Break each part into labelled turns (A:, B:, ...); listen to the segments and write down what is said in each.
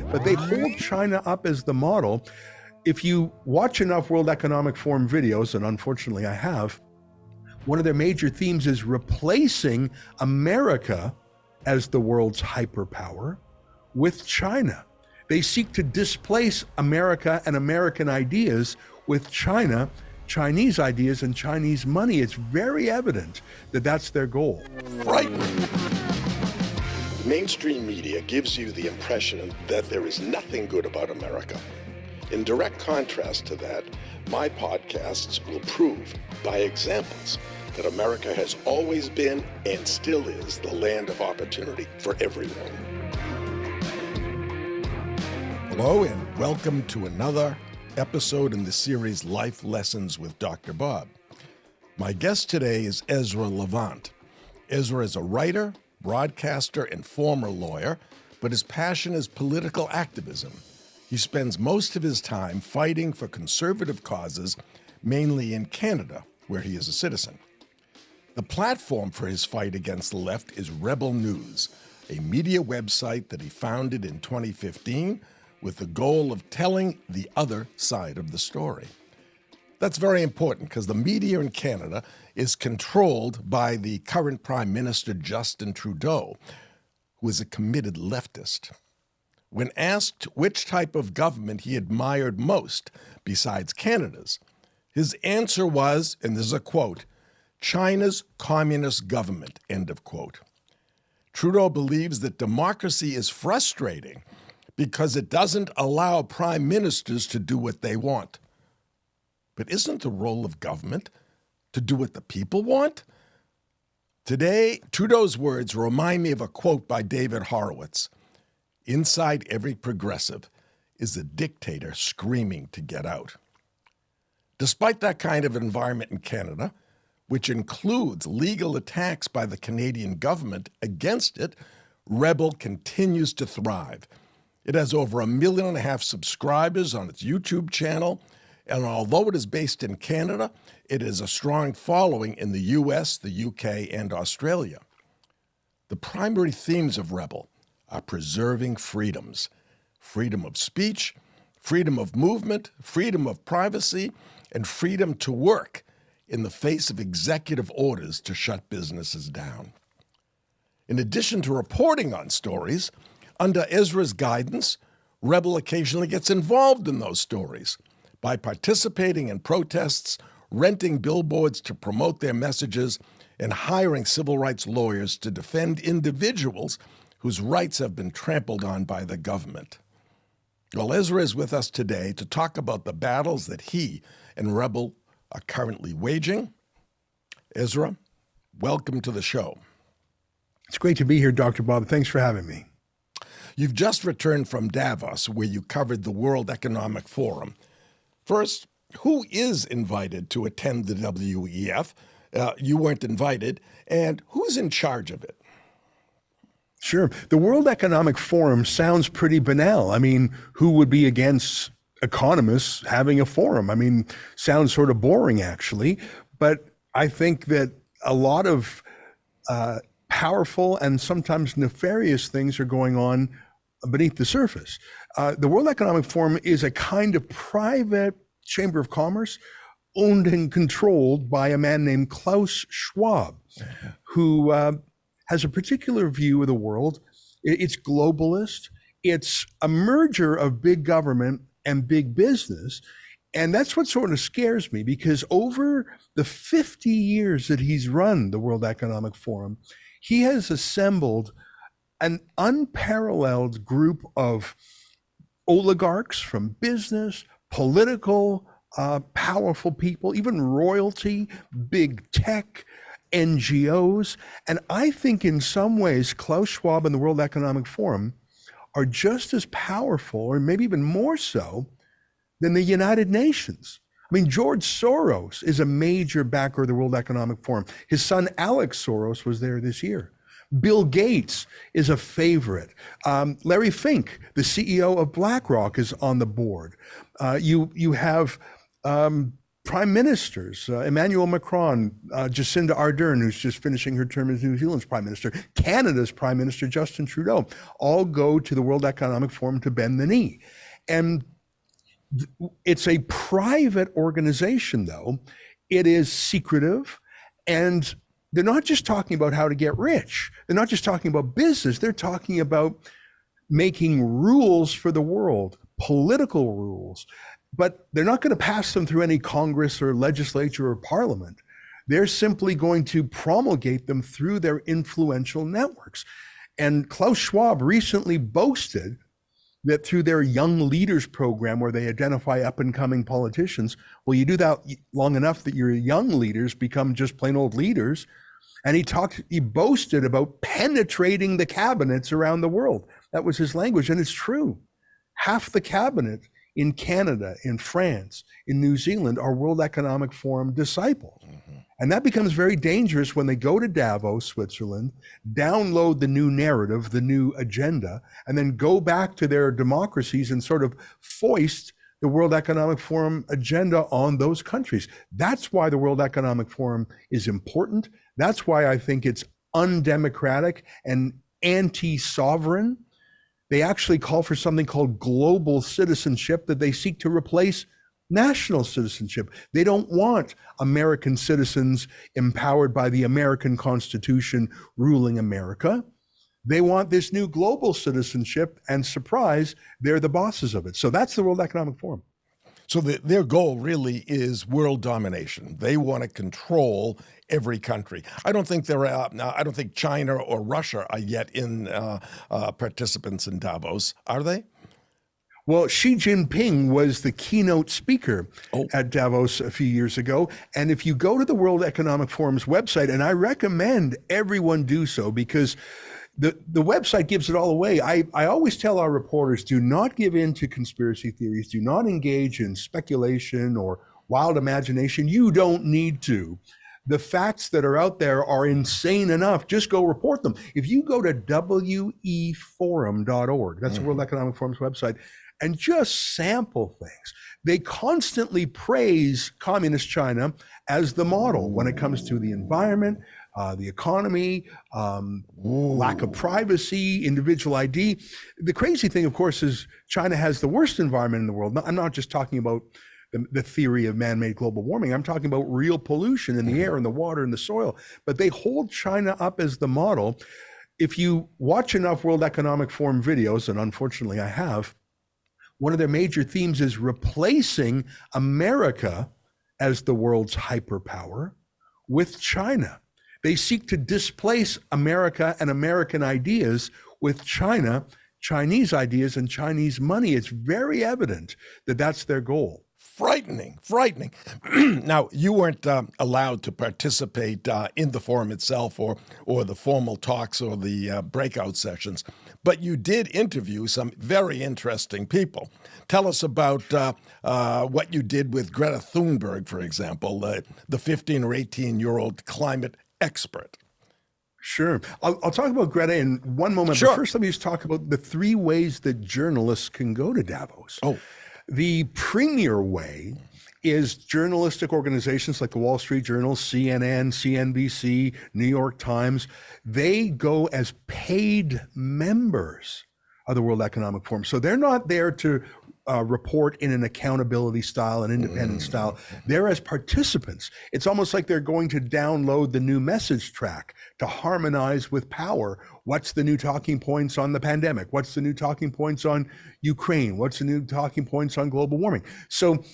A: but they hold China up as the model. If you watch enough World Economic Forum videos, and unfortunately I have, one of their major themes is replacing America as the world's hyperpower with China. They seek to displace America and American ideas with China, Chinese ideas and Chinese money. It's very evident that that's their goal.
B: Frightening. Mainstream media gives you the impression that there is nothing good about America. In direct contrast to that, my podcasts will prove by examples that America has always been and still is the land of opportunity for everyone.
C: Hello and welcome to another episode in the series Life Lessons with Dr. Bob. My guest today is Ezra Levant. Ezra is a writer, broadcaster, and former lawyer, but his passion is political activism. He spends most of his time fighting for conservative causes, mainly in Canada, where he is a citizen. The platform for his fight against the left is Rebel News, a media website that he founded in 2015 with the goal of telling the other side of the story. That's very important because the media in Canada is controlled by the current Prime Minister, Justin Trudeau, who is a committed leftist. When asked which type of government he admired most besides Canada's, his answer was, and this is a quote, "China's communist government," end of quote. Trudeau believes that democracy is frustrating because it doesn't allow prime ministers to do what they want. But isn't the role of government to do what the people want? Today, Trudeau's words remind me of a quote by David Horowitz. Inside every progressive is a dictator screaming to get out. Despite that kind of environment in Canada, which includes legal attacks by the Canadian government against it, Rebel continues to thrive. It has over 1.5 million subscribers on its YouTube channel, and although it is based in Canada, it has a strong following in the US, the UK, and Australia. The primary themes of Rebel are preserving freedoms: freedom of speech, freedom of movement, freedom of privacy, and freedom to work in the face of executive orders to shut businesses down. In addition to reporting on stories, under Ezra's guidance, Rebel occasionally gets involved in those stories by participating in protests, renting billboards to promote their messages, and hiring civil rights lawyers to defend individuals whose rights have been trampled on by the government. Well, Ezra is with us today to talk about the battles that he and Rebel are currently waging. Ezra, welcome to the show.
A: It's great to be here, Dr. Bob. Thanks for having me.
C: You've just returned from Davos, where you covered the World Economic Forum. First, who is invited to attend the WEF? You weren't invited. And who's in charge of it?
A: Sure. The World Economic Forum sounds pretty banal. I mean, who would be against economists having a forum? I mean, sounds sort of boring, actually. But I think that a lot of powerful and sometimes nefarious things are going on beneath the surface. The World Economic Forum is a kind of private chamber of commerce owned and controlled by a man named Klaus Schwab, who has a particular view of the world. It's globalist. It's a merger of big government and big business. And that's what sort of scares me, because over the 50 years that he's run the World Economic Forum, he has assembled an unparalleled group of oligarchs from business, political, powerful people, even royalty, big tech, NGOs. And I think in some ways, Klaus Schwab and the World Economic Forum are just as powerful, or maybe even more so, than the United Nations. I mean, George Soros is a major backer of the World Economic Forum. His son, Alex Soros, was there this year. Bill Gates is a favorite. Larry Fink, the CEO of BlackRock, is on the board. You have prime ministers, Emmanuel Macron, Jacinda Ardern, who's just finishing her term as New Zealand's prime minister, Canada's prime minister, Justin Trudeau, all go to the World Economic Forum to bend the knee. And it's a private organization, though. It is secretive, and they're not just talking about how to get rich. They're not just talking about business. They're talking about making rules for the world, political rules, but they're not going to pass them through any Congress or legislature or parliament. They're simply going to promulgate them through their influential networks. And Klaus Schwab recently boasted that through their Young Leaders program, where they identify up-and-coming politicians, well, you do that long enough that your young leaders become just plain old leaders. And he boasted about penetrating the cabinets around the world. That was his language, and it's true. Half the cabinet in Canada, in France, in New Zealand are World Economic Forum disciples. Mm-hmm. And that becomes very dangerous when they go to Davos, Switzerland, download the new narrative, the new agenda, and then go back to their democracies and sort of foist the World Economic Forum agenda on those countries. That's why the World Economic Forum is important. That's why I think it's undemocratic and anti-sovereign. They actually call for something called global citizenship that they seek to replace national citizenship. They don't want American citizens empowered by the American Constitution ruling America. They want this new global citizenship, and surprise, they're the bosses of it. So that's the World Economic Forum.
C: So their goal really is world domination. They want to control every country. I don't think I don't think China or Russia are yet in participants in Davos, are they?
A: Well, Xi Jinping was the keynote speaker at Davos a few years ago. And if you go to the World Economic Forum's website, and I recommend everyone do so because the website gives it all away. I always tell our reporters, do not give in to conspiracy theories. Do not engage in speculation or wild imagination. You don't need to. The facts that are out there are insane enough. Just go report them. If you go to weforum.org, that's the World Economic Forum's website, and just sample things. They constantly praise communist China as the model when it comes to the environment, the economy, lack of privacy, individual ID. The crazy thing, of course, is China has the worst environment in the world. I'm not just talking about the theory of man-made global warming. I'm talking about real pollution in the air and the water and the soil. But they hold China up as the model. If you watch enough World Economic Forum videos, and unfortunately I have, one of their major themes is replacing America as the world's hyperpower with China. They seek to displace America and American ideas with China, Chinese ideas and Chinese money. It's very evident that that's their goal.
C: Frightening. Now, you weren't allowed to participate in the forum itself or the formal talks or the breakout sessions, but you did interview some very interesting people. Tell us about what you did with Greta Thunberg, for example, the 15 or 18-year-old climate expert.
A: Sure. I'll talk about Greta in one moment.
C: Sure.
A: But first, let me just talk about the three ways that journalists can go to Davos. The premier way is journalistic organizations like the Wall Street Journal, CNN, CNBC, New York Times. They go as paid members of the World Economic Forum. So they're not there to report in an accountability style, an independent style. They're as participants. It's almost like they're going to download the new message track to harmonize with power. What's the new talking points on the pandemic? What's the new talking points on Ukraine? What's the new talking points on global warming? So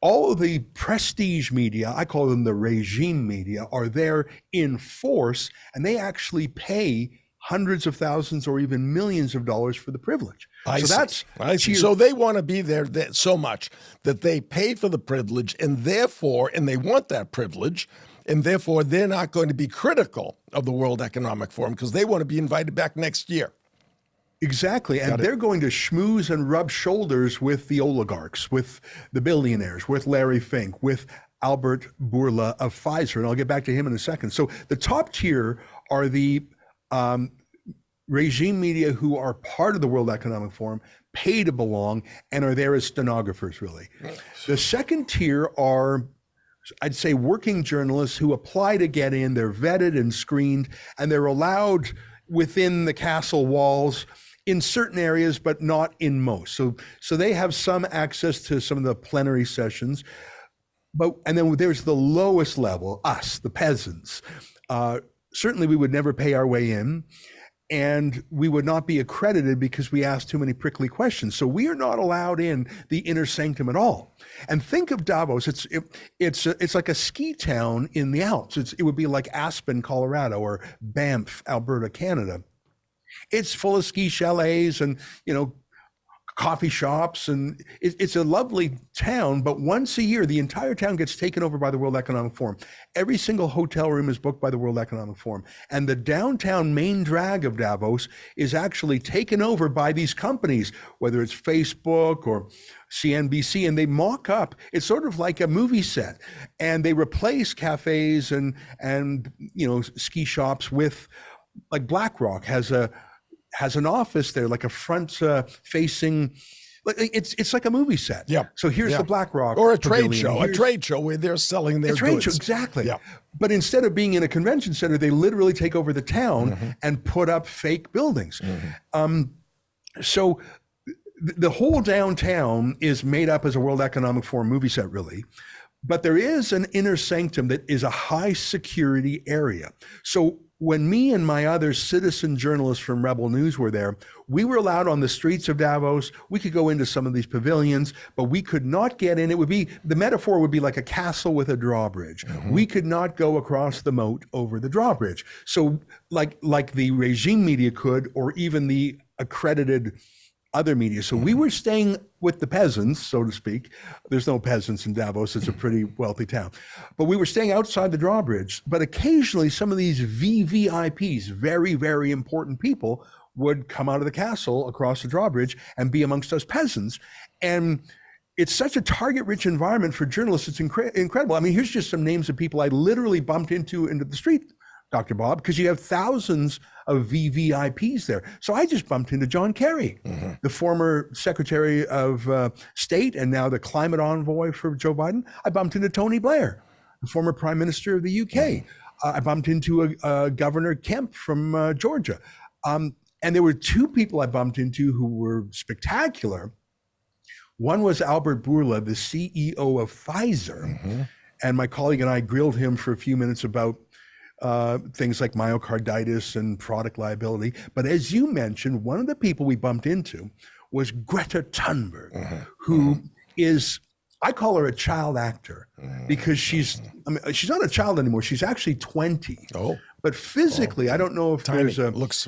A: all of the prestige media, I call them the regime media, are there in force, and they actually pay hundreds of thousands or even millions of dollars for the privilege.
C: I see. So they want to be there so much that they pay for the privilege, and they want that privilege, and therefore they're not going to be critical of the World Economic Forum because they want to be invited back next year.
A: Exactly. And they're going to schmooze and rub shoulders with the oligarchs, with the billionaires, with Larry Fink, with Albert Bourla of Pfizer. And I'll get back to him in a second. So the top tier are the regime media who are part of the World Economic Forum, pay to belong, and are there as stenographers, really. The second tier are I'd say, working journalists who apply to get in. They're vetted and screened, and they're allowed within the castle walls in certain areas, but not in most. So they have some access to some of the plenary sessions. And then there's the lowest level, us, the peasants. Certainly we would never pay our way in, and we would not be accredited because we asked too many prickly questions. So we are not allowed in the inner sanctum at all. And think of Davos, it's like a ski town in the Alps. It would be like Aspen, Colorado, or Banff, Alberta, Canada. It's full of ski chalets and, coffee shops, and it's a lovely town, but once a year, the entire town gets taken over by the World Economic Forum. Every single hotel room is booked by the World Economic Forum. And the downtown main drag of Davos is actually taken over by these companies, whether it's Facebook or CNBC, and they mock up. It's sort of like a movie set, and they replace cafes and ski shops with, like, BlackRock has an office there, like a front facing, it's like a movie set.
C: Yeah.
A: So here's the BlackRock
C: or a trade
A: pavilion.
C: show, a trade show where they're selling their
A: trade
C: goods.
A: show, exactly.
C: Yeah.
A: But instead of being in a convention center, they literally take over the town and put up fake buildings. So the whole downtown is made up as a World Economic Forum movie set, really. But there is an inner sanctum that is a high security area. So when me and my other citizen journalists from Rebel News were there, we were allowed on the streets of Davos. We could go into some of these pavilions, but we could not get in. The metaphor would be like a castle with a drawbridge. We could not go across the moat over the drawbridge. So like the regime media could, or even the accredited other media. So we were staying with the peasants, so to speak. There's no peasants in Davos. It's a pretty wealthy town. But we were staying outside the drawbridge. But occasionally some of these VVIPs, very, very important people, would come out of the castle across the drawbridge and be amongst us peasants. And it's such a target-rich environment for journalists. It's incredible. I mean, here's just some names of people I literally bumped into the street, Dr. Bob, because you have thousands of VVIPs there. So I just bumped into John Kerry, the former Secretary of State and now the climate envoy for Joe Biden. I bumped into Tony Blair, the former Prime Minister of the UK. I bumped into Governor Kemp from Georgia. And there were two people I bumped into who were spectacular. One was Albert Bourla, the CEO of Pfizer. And my colleague and I grilled him for a few minutes about things like myocarditis and product liability. But as you mentioned, one of the people we bumped into was Greta Thunberg, who is, I call her a child actor because she's not a child anymore. She's actually 20. Oh. But physically, I don't know if
C: Tiny.
A: there's
C: looks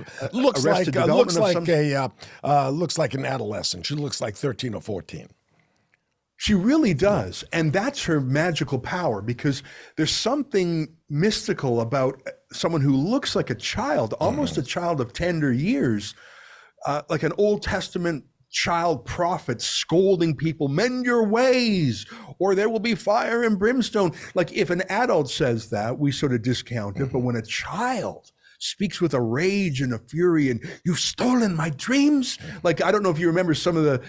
C: like an adolescent. She looks like 13 or 14.
A: She really does. And that's her magical power, because there's something mystical about someone who looks like a child, almost a child of tender years, like an Old Testament child prophet scolding people, mend your ways, or there will be fire and brimstone. Like, if an adult says that, we sort of discount it. But when a child speaks with a rage and a fury, and you've stolen my dreams, like, I don't know if you remember some of the...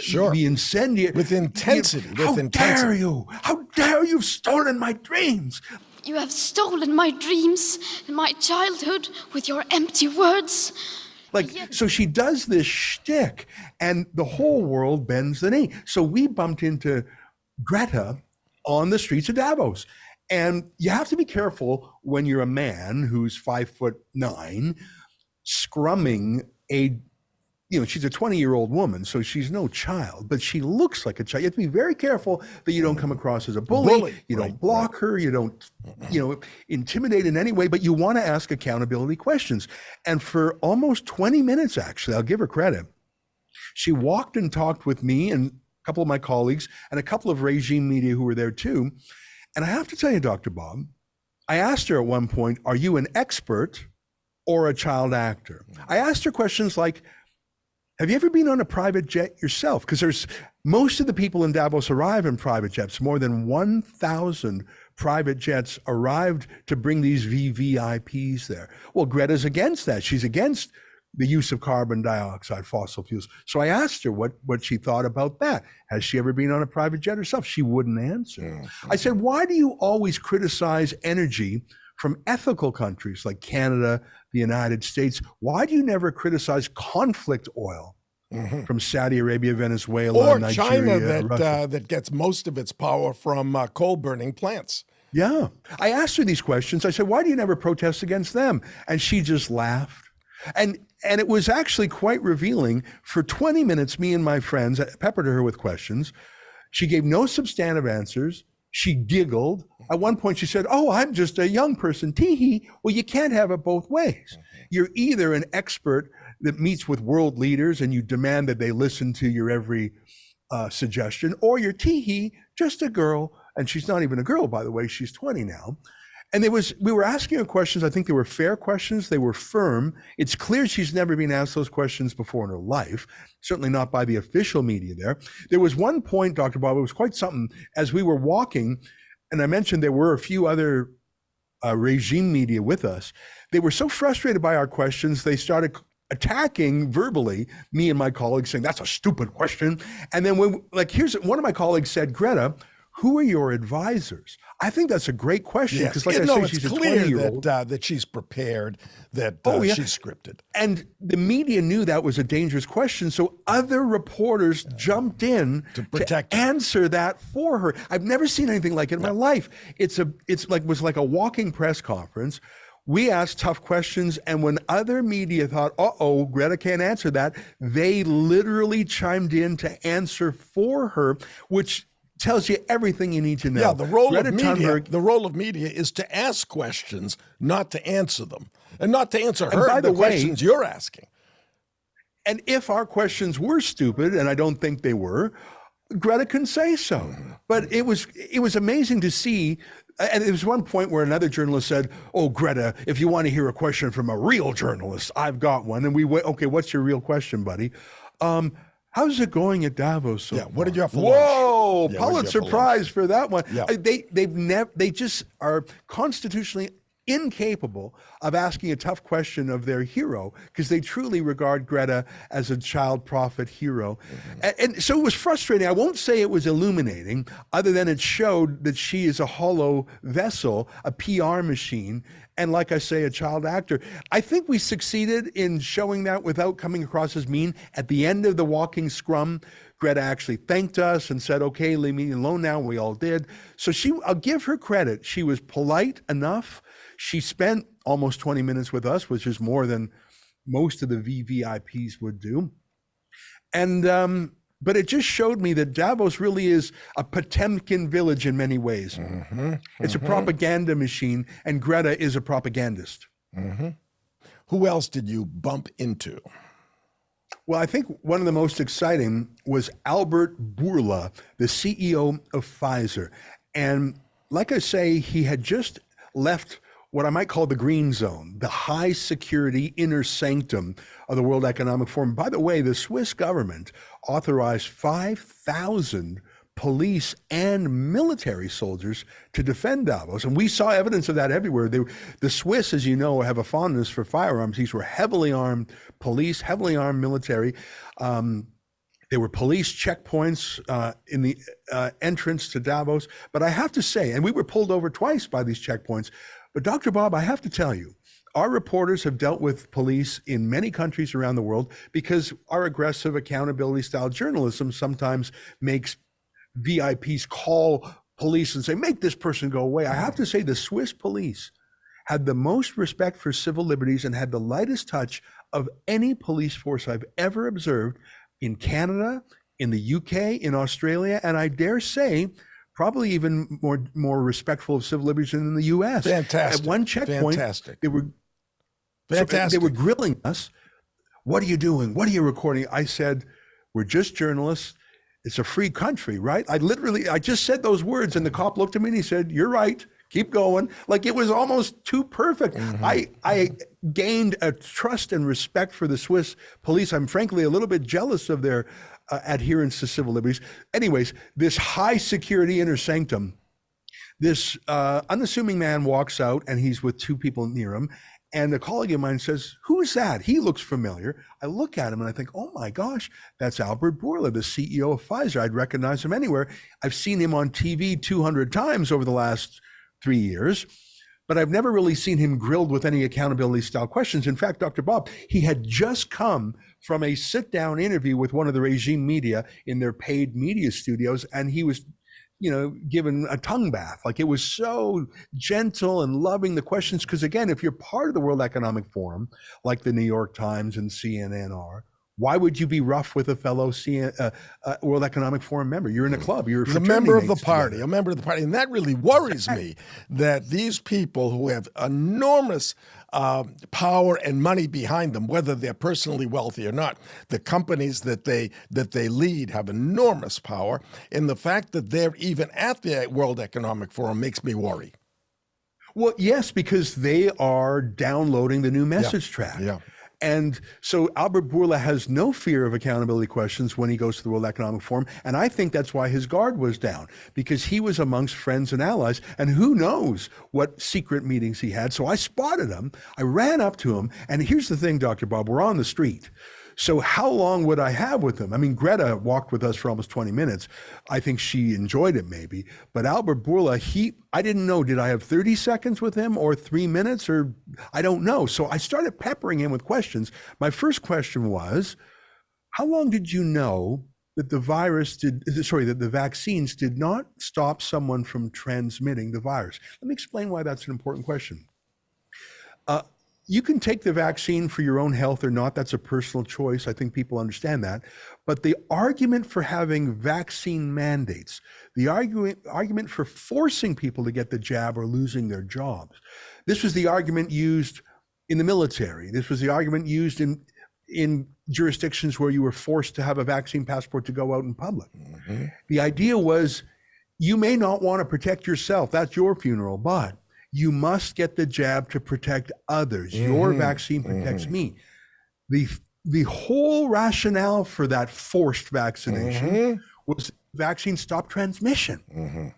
C: Sure.
A: The incendiary.
C: With intensity.
A: How dare you? How dare you've stolen my dreams?
D: You have stolen my dreams and my childhood with your empty words.
A: So she does this shtick, and the whole world bends the knee. So we bumped into Greta on the streets of Davos. And you have to be careful when you're a man who's 5'9", scrumming she's a 20-year-old woman, so she's no child, but she looks like a child. You have to be very careful that you don't come across as a bully. You don't block her. You don't, intimidate in any way, but you want to ask accountability questions. And for almost 20 minutes, actually, I'll give her credit, she walked and talked with me and a couple of my colleagues and a couple of regime media who were there too. And I have to tell you, Dr. Bob, I asked her at one point, are you an expert or a child actor? I asked her questions like, have you ever been on a private jet yourself? Because most of the people in Davos arrive in private jets. More than 1,000 private jets arrived to bring these VVIPs there. Well, Greta's against that. She's against, the use of carbon dioxide, fossil fuels. So I asked her what she thought about that. Has she ever been on a private jet herself? She wouldn't answer. Mm-hmm. I said, why do you always criticize energy from ethical countries like Canada, the United States? Why do you never criticize conflict oil from Saudi Arabia, Venezuela,
C: or
A: Nigeria,
C: China that gets most of its power from coal burning plants?
A: Yeah. I asked her these questions. I said, why do you never protest against them? And she just laughed. And it was actually quite revealing. For 20 minutes, me and my friends peppered her with questions. She gave no substantive answers. She giggled. At one point, she said, oh, I'm just a young person. Tee-hee. Well, you can't have it both ways. You're either an expert that meets with world leaders and you demand that they listen to your every suggestion, or you're tee-hee, just a girl. And she's not even a girl, by the way. She's 20 now. And we were asking her questions. I think they were fair questions. They were firm. It's clear she's never been asked those questions before in her life, certainly not by the official media there. There was one point, Dr. Bob, it was quite something. As we were walking, and I mentioned there were a few other regime media with us, they were so frustrated by our questions, they started attacking verbally me and my colleagues, saying, that's a stupid question. And then one of my colleagues said, Greta, who are your advisors? I think that's a great question, because like I say, she's a 20-year-old.
C: That she's prepared, that she's scripted.
A: And the media knew that was a dangerous question, so other reporters jumped in to answer that for her. I've never seen anything like it in my life. It was like a walking press conference. We asked tough questions, and when other media thought, uh-oh, Greta can't answer that, they literally chimed in to answer for her, which tells you everything you need to know.
C: Yeah, the role of media is to ask questions, not to answer them, and not to answer the questions you're asking.
A: And if our questions were stupid, and I don't think they were, Greta can say so. But it was amazing to see. And there was one point where another journalist said, oh, Greta, if you want to hear a question from a real journalist, I've got one. And we went, okay, what's your real question, buddy? How's it going at Davos so far?
C: What did you have for
A: lunch?
C: Yeah,
A: Pulitzer Prize for that one.
C: Yeah.
A: They just are constitutionally incapable of asking a tough question of their hero, because they truly regard Greta as a child prophet hero. And so it was frustrating. I won't say it was illuminating, other than it showed that she is a hollow vessel, a PR machine, and like I say, a child actor. I think we succeeded in showing that without coming across as mean. At the end of the walking scrum, Greta actually thanked us and said, okay, leave me alone now. We all did. So I'll give her credit. She was polite enough. She spent almost 20 minutes with us, which is more than most of the VVIPs would do. And, but it just showed me that Davos really is a Potemkin village in many ways. It's a propaganda machine, and Greta is a propagandist.
C: Who else did you bump into?
A: Well, I think one of the most exciting was Albert Bourla, the CEO of Pfizer. And like I say, he had just left what I might call the green zone, the high security inner sanctum of the World Economic Forum. By the way, the Swiss government authorized 5,000 police and military soldiers to defend Davos. And we saw evidence of that everywhere. The Swiss, as you know, have a fondness for firearms. These were heavily armed police, heavily armed military. There were police checkpoints in the entrance to Davos. But I have to say, and we were pulled over twice by these checkpoints, but Dr. Bob, I have to tell you, our reporters have dealt with police in many countries around the world because our aggressive accountability style journalism sometimes makes VIPs call police and say, make this person go away. I have to say the Swiss police had the most respect for civil liberties and had the lightest touch of any police force I've ever observed in Canada, in the UK, in Australia, and I dare say, probably even more respectful of civil liberties than in the U.S.
C: Fantastic.
A: At one checkpoint, they were grilling us. What are you doing? What are you recording? I said, we're just journalists. It's a free country, right? I just said those words, and the cop looked at me and he said, you're right. Keep going. Like it was almost too perfect. I gained a trust and respect for the Swiss police. I'm frankly a little bit jealous of their adherence to civil liberties. Anyways, this high security inner sanctum, this unassuming man walks out and he's with two people near him. And a colleague of mine says, who's that? He looks familiar. I look at him and I think, oh my gosh, that's Albert Bourla, the CEO of Pfizer. I'd recognize him anywhere. I've seen him on TV 200 times over the last 3 years, but I've never really seen him grilled with any accountability style questions. In fact, Dr. Bob, he had just come from a sit-down interview with one of the regime media in their paid media studios, and he was given a tongue bath. Like, it was so gentle and loving, the questions. Because again, if you're part of the World Economic Forum, like the New York Times and CNN are, why would you be rough with a fellow World Economic Forum member? You're in a club. You're
C: a member of the party, a member of the party. And that really worries me, that these people who have enormous power and money behind them, whether they're personally wealthy or not, the companies that they lead have enormous power. And the fact that they're even at the World Economic Forum makes me worry.
A: Well, yes, because they are downloading the new message track.
C: Yeah.
A: And so Albert Bourla has no fear of accountability questions when he goes to the World Economic Forum. And I think that's why his guard was down, because he was amongst friends and allies. And who knows what secret meetings he had. So I spotted him. I ran up to him. And here's the thing, Dr. Bob, we're on the street. So how long would I have with him? I mean, Greta walked with us for almost 20 minutes. I think she enjoyed it maybe. But Albert Bourla, I didn't know, did I have 30 seconds with him or 3 minutes, or I don't know. So I started peppering him with questions. My first question was, how long did you know that the vaccines did not stop someone from transmitting the virus? Let me explain why that's an important question. You can take the vaccine for your own health or not. That's a personal choice. I think people understand that. But the argument for having vaccine mandates, the argument for forcing people to get the jab or losing their jobs, this was the argument used in the military. This was the argument used in jurisdictions where you were forced to have a vaccine passport to go out in public. Mm-hmm. The idea was, you may not want to protect yourself. That's your funeral, but you must get the jab to protect others. Mm-hmm. Your vaccine protects me. The whole rationale for that forced vaccination was vaccine stop transmission. Mm-hmm.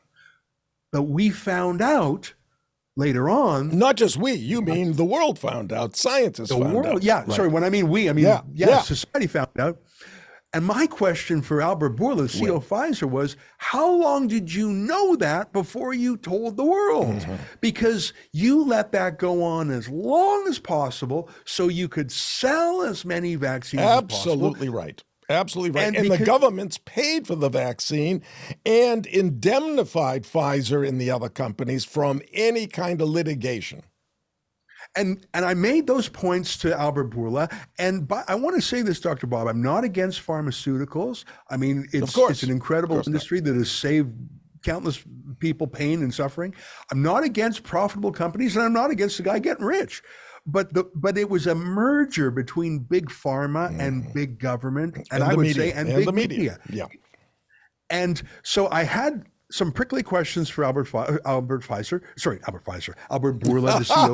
A: But we found out later on.
C: Not just we, you mean the world found out, scientists found out.
A: Yeah, right. Sorry, when I mean we, I mean, society found out. And my question for Albert Bourla, CEO of Pfizer, was, how long did you know that before you told the world? Mm-hmm. Because you let that go on as long as possible so you could sell as many vaccines as possible.
C: Absolutely right. Absolutely right. And the governments paid for the vaccine and indemnified Pfizer and the other companies from any kind of litigation.
A: And I made those points to Albert Bourla. And I want to say this, Dr. Bob, I'm not against pharmaceuticals. I mean, it's an incredible industry that has saved countless people pain and suffering. I'm not against profitable companies, and I'm not against the guy getting rich. But it was a merger between big pharma and big government, and I would say, and big media.
C: Yeah.
A: And so I had some prickly questions for Albert Bourla, the CEO of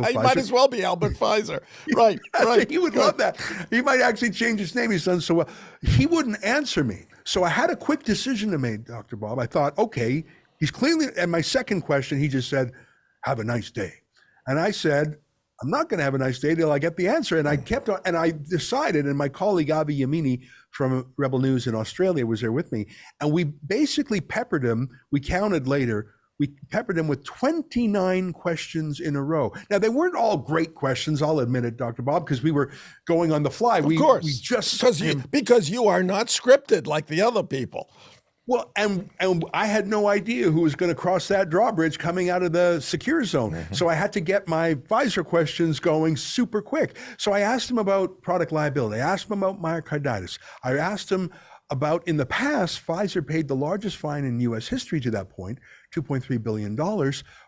A: Pfizer.
C: He might as well be Albert Pfizer. Right, right.
A: He would love that. He might actually change his name. He's done so well. He wouldn't answer me. So I had a quick decision to make, Dr. Bob. I thought, okay, he's clearly, and my second question, he just said, have a nice day. And I said, I'm not going to have a nice day till I get the answer. And I kept on, and I decided, and my colleague Avi Yamini from Rebel News in Australia was there with me. And we basically peppered him. We counted later. We peppered him with 29 questions in a row. Now, they weren't all great questions, I'll admit it, Dr. Bob, because we were going on the fly.
C: Of course. Because you are not scripted like the other people.
A: Well, and I had no idea who was going to cross that drawbridge coming out of the secure zone. Mm-hmm. So I had to get my Pfizer questions going super quick. So I asked him about product liability. I asked him about myocarditis. I asked him about, in the past, Pfizer paid the largest fine in U.S. history to that point, $2.3 billion,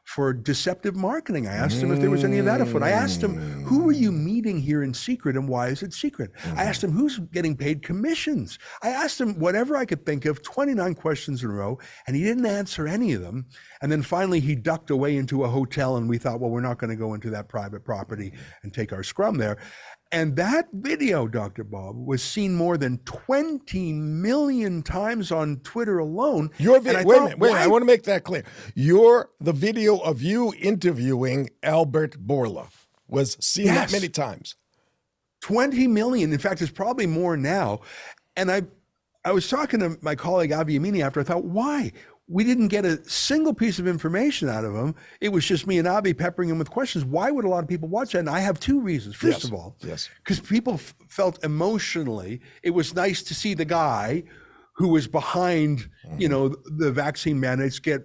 A: for deceptive marketing. I asked him if there was any of that afoot. I asked him, who are you meeting here in secret and why is it secret? I asked him, who's getting paid commissions? I asked him whatever I could think of, 29 questions in a row, and he didn't answer any of them. And then finally he ducked away into a hotel, and we thought, well, we're not going to go into that private property and take our scrum there. And that video, Dr. Bob, was seen more than 20 million times on Twitter alone.
C: Wait a minute. I want to make that clear. The video of you interviewing Albert Bourla. was seen that many times.
A: 20 million. In fact, it's probably more now. And I was talking to my colleague Avi Yamini after. I thought, why? We didn't get a single piece of information out of him. It was just me and Avi peppering him with questions. Why would a lot of people watch that? And I have two reasons. First of all, because people felt emotionally, it was nice to see the guy who was behind, the vaccine mandates get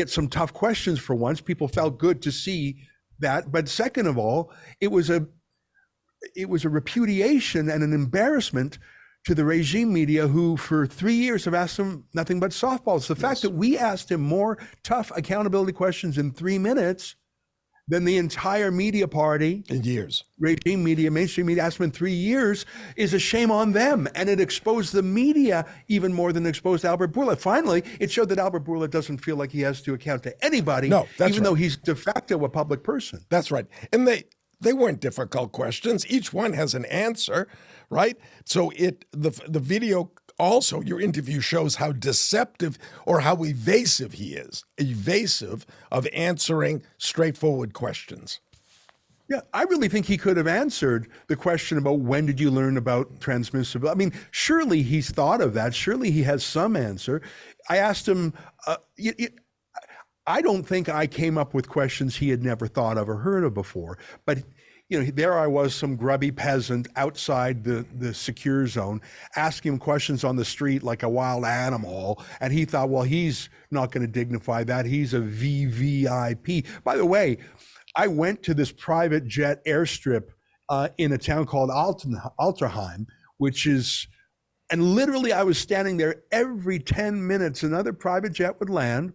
A: some tough questions for once. People felt good to see that. But second of all, it was a repudiation and an embarrassment to the regime media, who for 3 years have asked him nothing but softballs. The fact that we asked him more tough accountability questions in 3 minutes than the entire media party
C: in years,
A: regime media, mainstream media, asked him in 3 years, is a shame on them. And it exposed the media even more than it exposed Albert Bourla. Finally, it showed that Albert Bourla doesn't feel like he has to account to anybody, even though he's de facto a public person.
C: That's right. And they weren't difficult questions. Each one has an answer, right? So the video, also your interview, shows how deceptive or how evasive he is, evasive of answering straightforward questions.
A: Yeah, I really think he could have answered the question about when did you learn about transmissible. I mean, surely he's thought of that. Surely he has some answer. I asked him, I don't think I came up with questions he had never thought of or heard of before. But there I was, some grubby peasant outside the secure zone, asking him questions on the street like a wild animal. And he thought, well, he's not going to dignify that. He's a VVIP. By the way, I went to this private jet airstrip in a town called Alterheim, which is, and literally I was standing there every 10 minutes, another private jet would land,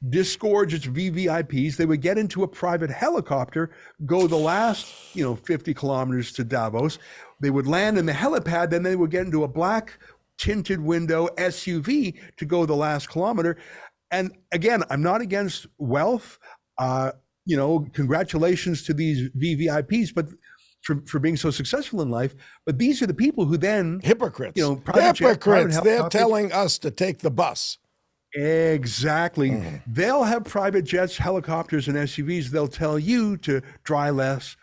A: disgorge its VVIPs. They would get into a private helicopter, go the last, 50 kilometers to Davos. They would land in the helipad, then they would get into a black tinted window SUV to go the last kilometer. And again, I'm not against wealth. Congratulations to these VVIPs, but for being so successful in life. But these are the people who then
C: hypocrites. They're telling us to take the bus.
A: Exactly. They'll have private jets, helicopters, and SUVs. They'll tell you to drive less,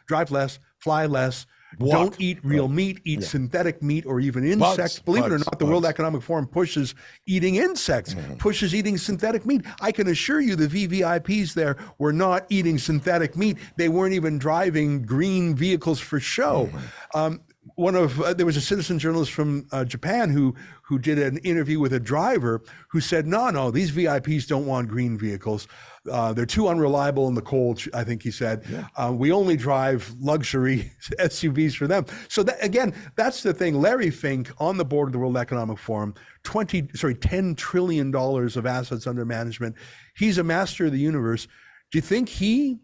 A: fly less. Walk. Don't eat real meat, eat synthetic meat or even insects. Believe it or not, the World Economic Forum pushes eating insects, pushes eating synthetic meat. I can assure you the VVIPs there were not eating synthetic meat. They weren't even driving green vehicles for show. There was a citizen journalist from Japan who did an interview with a driver who said, no, these VIPs don't want green vehicles. They're too unreliable in the cold, I think he said. We only drive luxury SUVs for them. So that's the thing. Larry Fink, on the board of the World Economic Forum, $10 trillion of assets under management. He's a master of the universe. Do you think he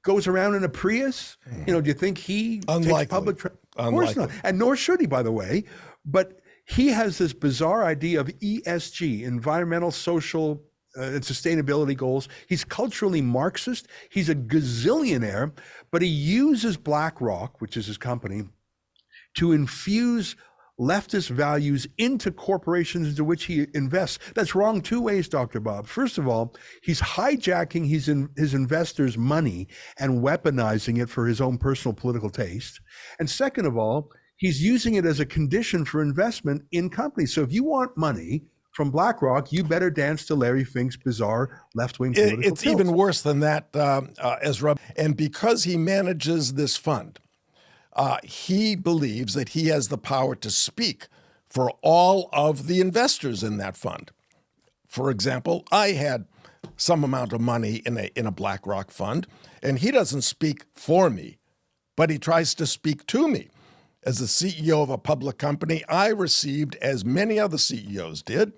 A: goes around in a Prius? Do you think he takes public transport? Of course not. And nor should he, by the way. But he has this bizarre idea of ESG, environmental, social, and sustainability goals. He's culturally Marxist. He's a gazillionaire, but he uses BlackRock, which is his company, to infuse leftist values into corporations into which he invests. That's wrong two ways, Dr. Bob. First of all, he's hijacking his investors' money and weaponizing it for his own personal political taste. And second of all, he's using it as a condition for investment in companies. So if you want money from BlackRock, you better dance to Larry Fink's bizarre left-wing political
C: It's
A: pills.
C: even worse than that, Ezra. And because he manages this fund, he believes that he has the power to speak for all of the investors in that fund. For example, I had some amount of money in a BlackRock fund, and he doesn't speak for me, but he tries to speak to me. As the CEO of a public company, I received, as many other CEOs did,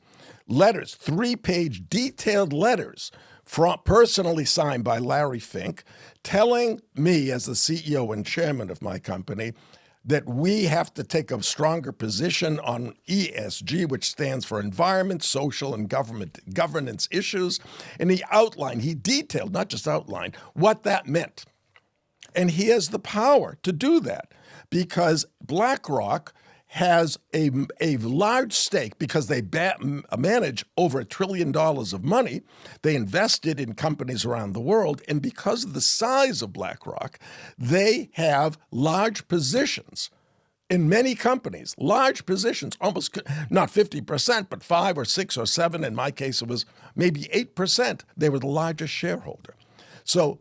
C: letters, 3-page detailed letters personally signed by Larry Fink, telling me as the CEO and chairman of my company that we have to take a stronger position on ESG, which stands for environment, social, and governance issues. And he detailed, not just outlined, what that meant. And he has the power to do that because BlackRock has a large stake because they manage over $1 trillion of money. They invested in companies around the world. And because of the size of BlackRock, they have large positions in many companies, large positions, almost not 50%, but 5 or 6 or 7. In my case, it was maybe 8%. They were the largest shareholder. So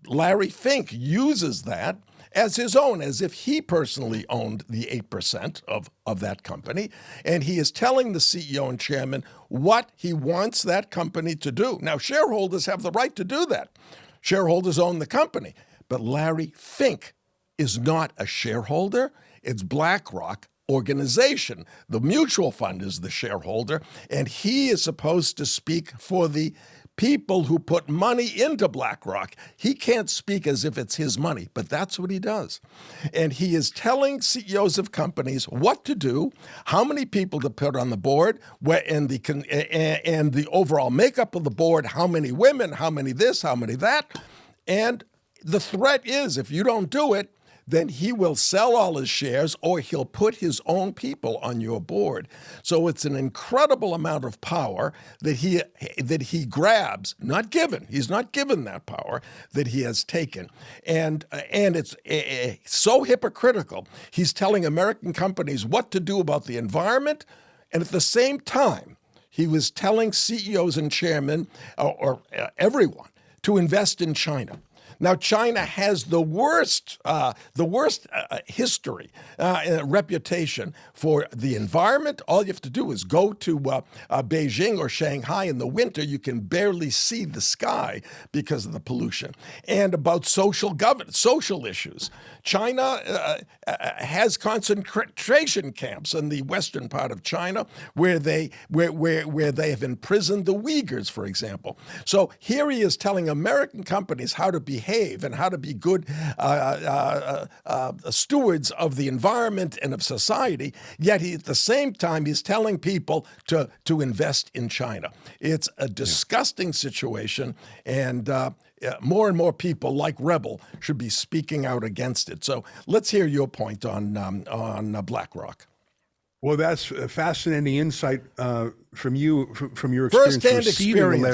C: Larry Fink uses that as his own, as if he personally owned the 8% of that company. And he is telling the CEO and chairman what he wants that company to do. Now, shareholders have the right to do that. Shareholders own the company. But Larry Fink is not a shareholder. It's BlackRock organization. The mutual fund is the shareholder, and he is supposed to speak for the people who put money into BlackRock. He can't speak as if it's his money, but that's what he does. And he is telling CEOs of companies what to do, how many people to put on the board, and the overall makeup of the board, how many women, how many this, how many that. And the threat is, if you don't do it, then he will sell all his shares or he'll put his own people on your board. So it's an incredible amount of power that he grabs, not given. He's not given that power, that he has taken. And it's so hypocritical. He's telling American companies what to do about the environment, and at the same time, he was telling CEOs and chairmen or everyone to invest in China. Now, China has the worst history, reputation for the environment. All you have to do is go to Beijing or Shanghai in the winter. You can barely see the sky because of the pollution. And about social governance, social issues. China has concentration camps in the western part of China where they have imprisoned the Uyghurs, for example. So here he is telling American companies how to behave and how to be good stewards of the environment and of society, yet at the same time he's telling people to invest in China. It's a disgusting situation, and more and more people like Rebel should be speaking out against it. So let's hear your point on BlackRock.
A: Well, that's a fascinating insight from you, from your experience.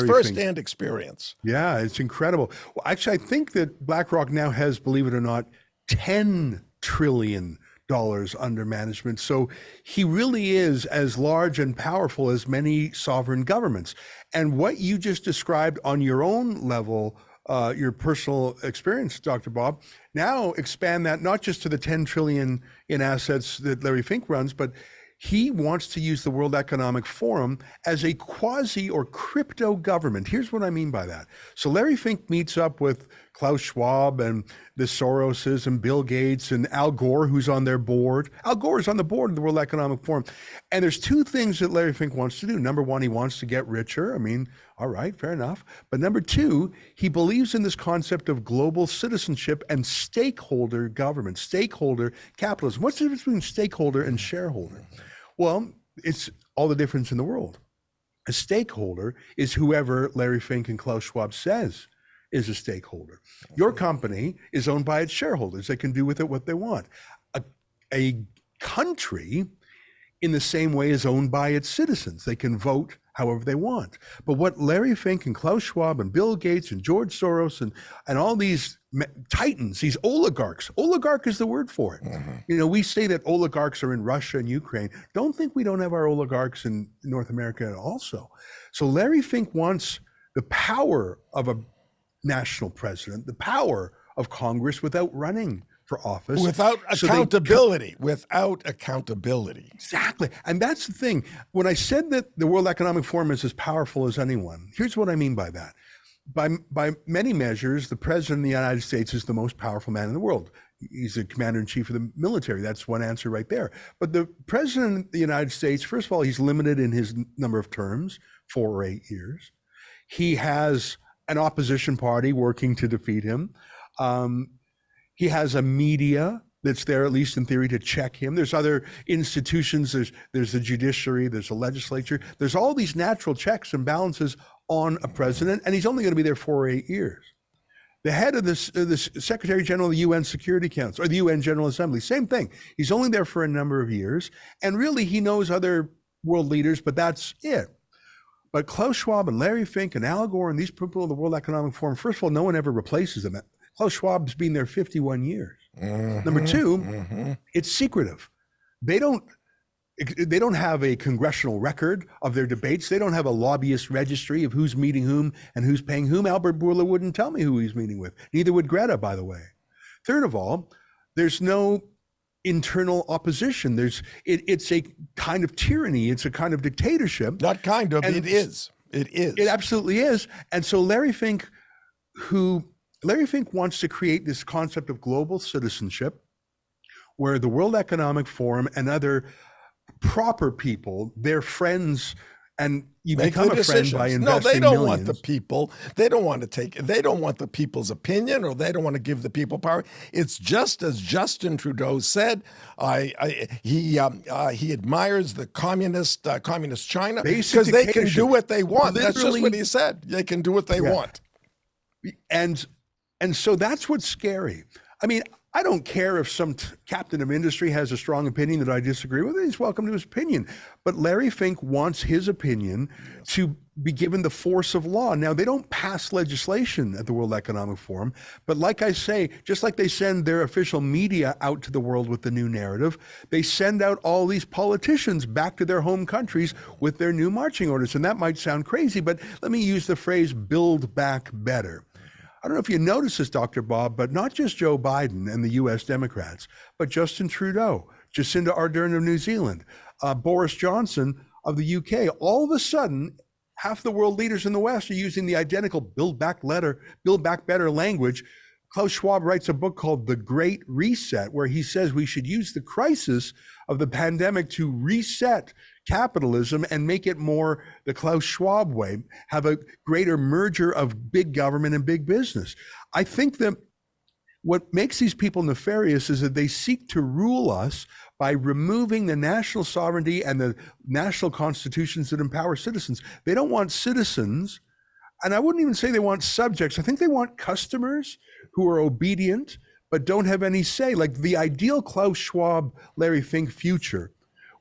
C: First-hand experience.
A: Yeah, it's incredible. Well, actually, I think that BlackRock now has, believe it or not, $10 trillion under management. So he really is as large and powerful as many sovereign governments. And what you just described on your own level, your personal experience, Dr. Bob, now expand that not just to the 10 trillion in assets that Larry Fink runs, but he wants to use the World Economic Forum as a quasi or crypto government. Here's what I mean by that. So Larry Fink meets up with Klaus Schwab and the Soroses and Bill Gates and Al Gore, who's on their board. Al Gore is on the board of the World Economic Forum. And there's two things that Larry Fink wants to do. Number one, he wants to get richer. I mean, all right, fair enough. But number two, he believes in this concept of global citizenship and stakeholder government, stakeholder capitalism. What's the difference between stakeholder and shareholder? Well, it's all the difference in the world. A stakeholder is whoever Larry Fink and Klaus Schwab says is a stakeholder. Your company is owned by its shareholders. They can do with it what they want. A country, in the same way, is owned by its citizens. They can vote however they want. But what Larry Fink and Klaus Schwab and Bill Gates and George Soros and all these titans, these oligarchs, oligarch is the word for it. Mm-hmm. You know, we say that oligarchs are in Russia and Ukraine. Don't think we don't have our oligarchs in North America also. So Larry Fink wants the power of a national president, the power of Congress without running for office.
C: Without accountability. Without accountability.
A: Exactly. And that's the thing. When I said that the World Economic Forum is as powerful as anyone, here's what I mean by that. By many measures, the president of the United States is the most powerful man in the world. He's the commander-in-chief of the military. That's one answer right there. But the president of the United States, first of all, he's limited in his number of terms, 4 or 8 years. He has an opposition party working to defeat him. He has a media that's there, at least in theory, to check him. There's other institutions. There's the judiciary. There's the legislature. There's all these natural checks and balances on a president, and he's only going to be there 4 or 8 years. The head of the Secretary General of the UN Security Council, or the UN General Assembly, same thing. He's only there for a number of years, and really he knows other world leaders, but that's it. But Klaus Schwab and Larry Fink and Al Gore and these people of the World Economic Forum, first of all, no one ever replaces them. Klaus Schwab's been there 51 years. Number two, it's secretive. They don't have a congressional record of their debates. They don't have a lobbyist registry of who's meeting whom and who's paying whom. Albert Bourla wouldn't tell me who he's meeting with. Neither would Greta, by the way. Third of all, there's no internal opposition. It's a kind of tyranny. It's a kind of dictatorship.
C: Not kind of, it is. It is.
A: It absolutely is. And so Larry Fink wants to create this concept of global citizenship where the World Economic Forum and other proper people, they're friends, and you become a friend by investing
C: No, they don't
A: millions.
C: want the people. They don't want the people's opinion, or they don't want to give the people power. It's just as Justin Trudeau said. He admires the communist China because they can do what they want. That's just what he said. They can do what they want.
A: And so that's what's scary. I mean, I don't care if some captain of industry has a strong opinion that I disagree with. He's welcome to his opinion. But Larry Fink wants his opinion to be given the force of law. Now, they don't pass legislation at the World Economic Forum, but like I say, just like they send their official media out to the world with the new narrative, they send out all these politicians back to their home countries with their new marching orders. And that might sound crazy, but let me use the phrase build back better. I don't know if you notice this, Dr. Bob, but not just Joe Biden and the U.S. Democrats, but Justin Trudeau, Jacinda Ardern of New Zealand, Boris Johnson of the UK. All of a sudden, half the world leaders in the West are using the identical build back better language. Klaus Schwab writes a book called The Great Reset, where he says we should use the crisis of the pandemic to reset capitalism and make it more the Klaus Schwab way, have a greater merger of big government and big business. I think that what makes these people nefarious is that they seek to rule us by removing the national sovereignty and the national constitutions that empower citizens. They don't want citizens, and I wouldn't even say they want subjects. I think they want customers who are obedient but don't have any say. Like the ideal Klaus Schwab, Larry Fink future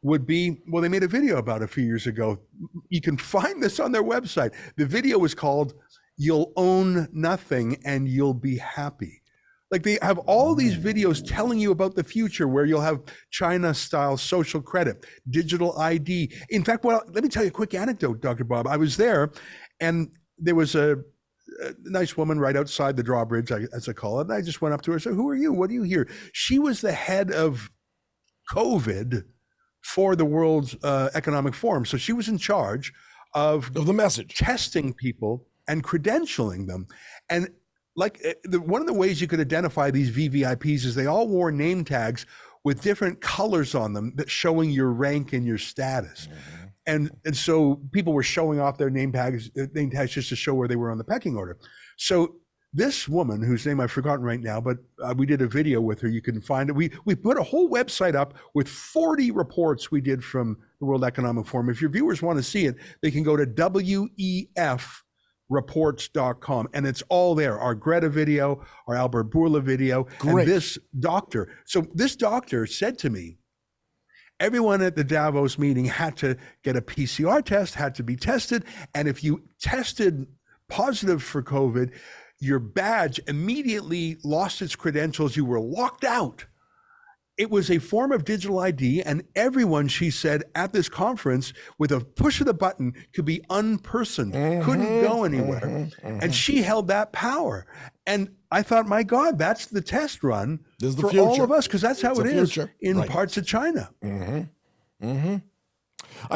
A: would be, well, they made a video about it a few years ago. You can find this on their website. The video was called You'll Own Nothing and You'll Be Happy. Like they have all these videos telling you about the future where you'll have China-style social credit, digital ID. In fact, let me tell you a quick anecdote, Dr. Bob. I was there and there was a nice woman right outside the drawbridge, as I call it. And I just went up to her and said, who are you? What do you hear? She was the head of COVID for the World Economic Forum. So she was in charge of
C: the message,
A: testing people and credentialing them. And like one of the ways you could identify these VVIPs is they all wore name tags with different colors on them that showing your rank and your status. And so people were showing off their name tags just to show where they were on the pecking order. So this woman, whose name I've forgotten right now, but we did a video with her. You can find it. We put a whole website up with 40 reports we did from the World Economic Forum. If your viewers want to see it, they can go to WEFreports.com, and it's all there. Our Greta video, our Albert Bourla video,
C: Great.
A: And this doctor. So this doctor said to me, everyone at the Davos meeting had to get a PCR test, had to be tested. And if you tested positive for COVID, your badge immediately lost its credentials. You were locked out. It was a form of digital ID, and everyone, she said, at this conference, with a push of the button, could be unpersoned, couldn't go anywhere. And she held that power. And I thought, my God, that's the test run for all of us, because that's how it is in parts of China.
C: I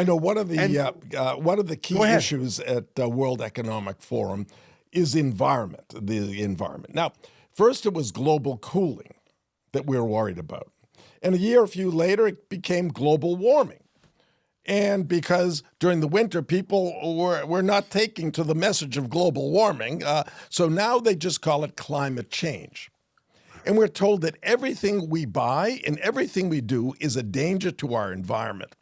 C: know one of the key issues at World Economic Forum is the environment. Now, first it was global cooling that we were worried about. And a year or few later, it became global warming. And because during the winter, people were not taking to the message of global warming, so now they just call it climate change. And we're told that everything we buy and everything we do is a danger to our environment.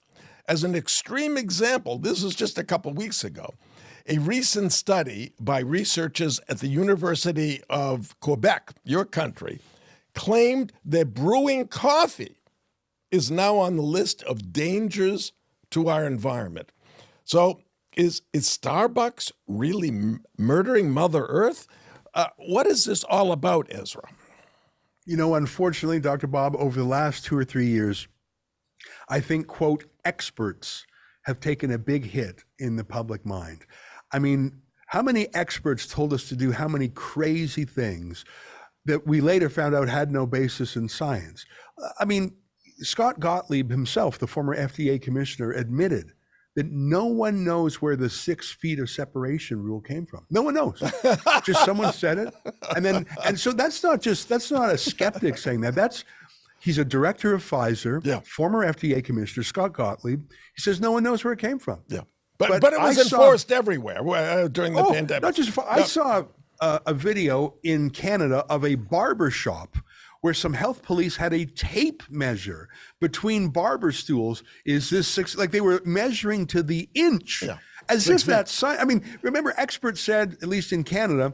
C: As an extreme example, this was just a couple weeks ago, A recent study by researchers at the University of Quebec, your country, claimed that brewing coffee is now on the list of dangers to our environment. So is Starbucks really murdering Mother Earth? What is this all about, Ezra?
A: You know, unfortunately, Dr. Bob, over the last 2 or 3 years, I think, quote, experts have taken a big hit in the public mind. I mean, how many experts told us to do how many crazy things that we later found out had no basis in science? I mean, Scott Gottlieb himself, the former FDA commissioner, admitted that no one knows where the 6 feet of separation rule came from. No one knows. Just someone said it. And so that's not a skeptic saying that. He's a director of Pfizer, former FDA commissioner, Scott Gottlieb. He says no one knows where it came from.
C: Yeah. But it was enforced everywhere during the pandemic.
A: Not just, I saw a video in Canada of a barber shop where some health police had a tape measure between barber stools. Is this 6? Like they were measuring to the inch, as if that's. I mean, remember, experts said, at least in Canada,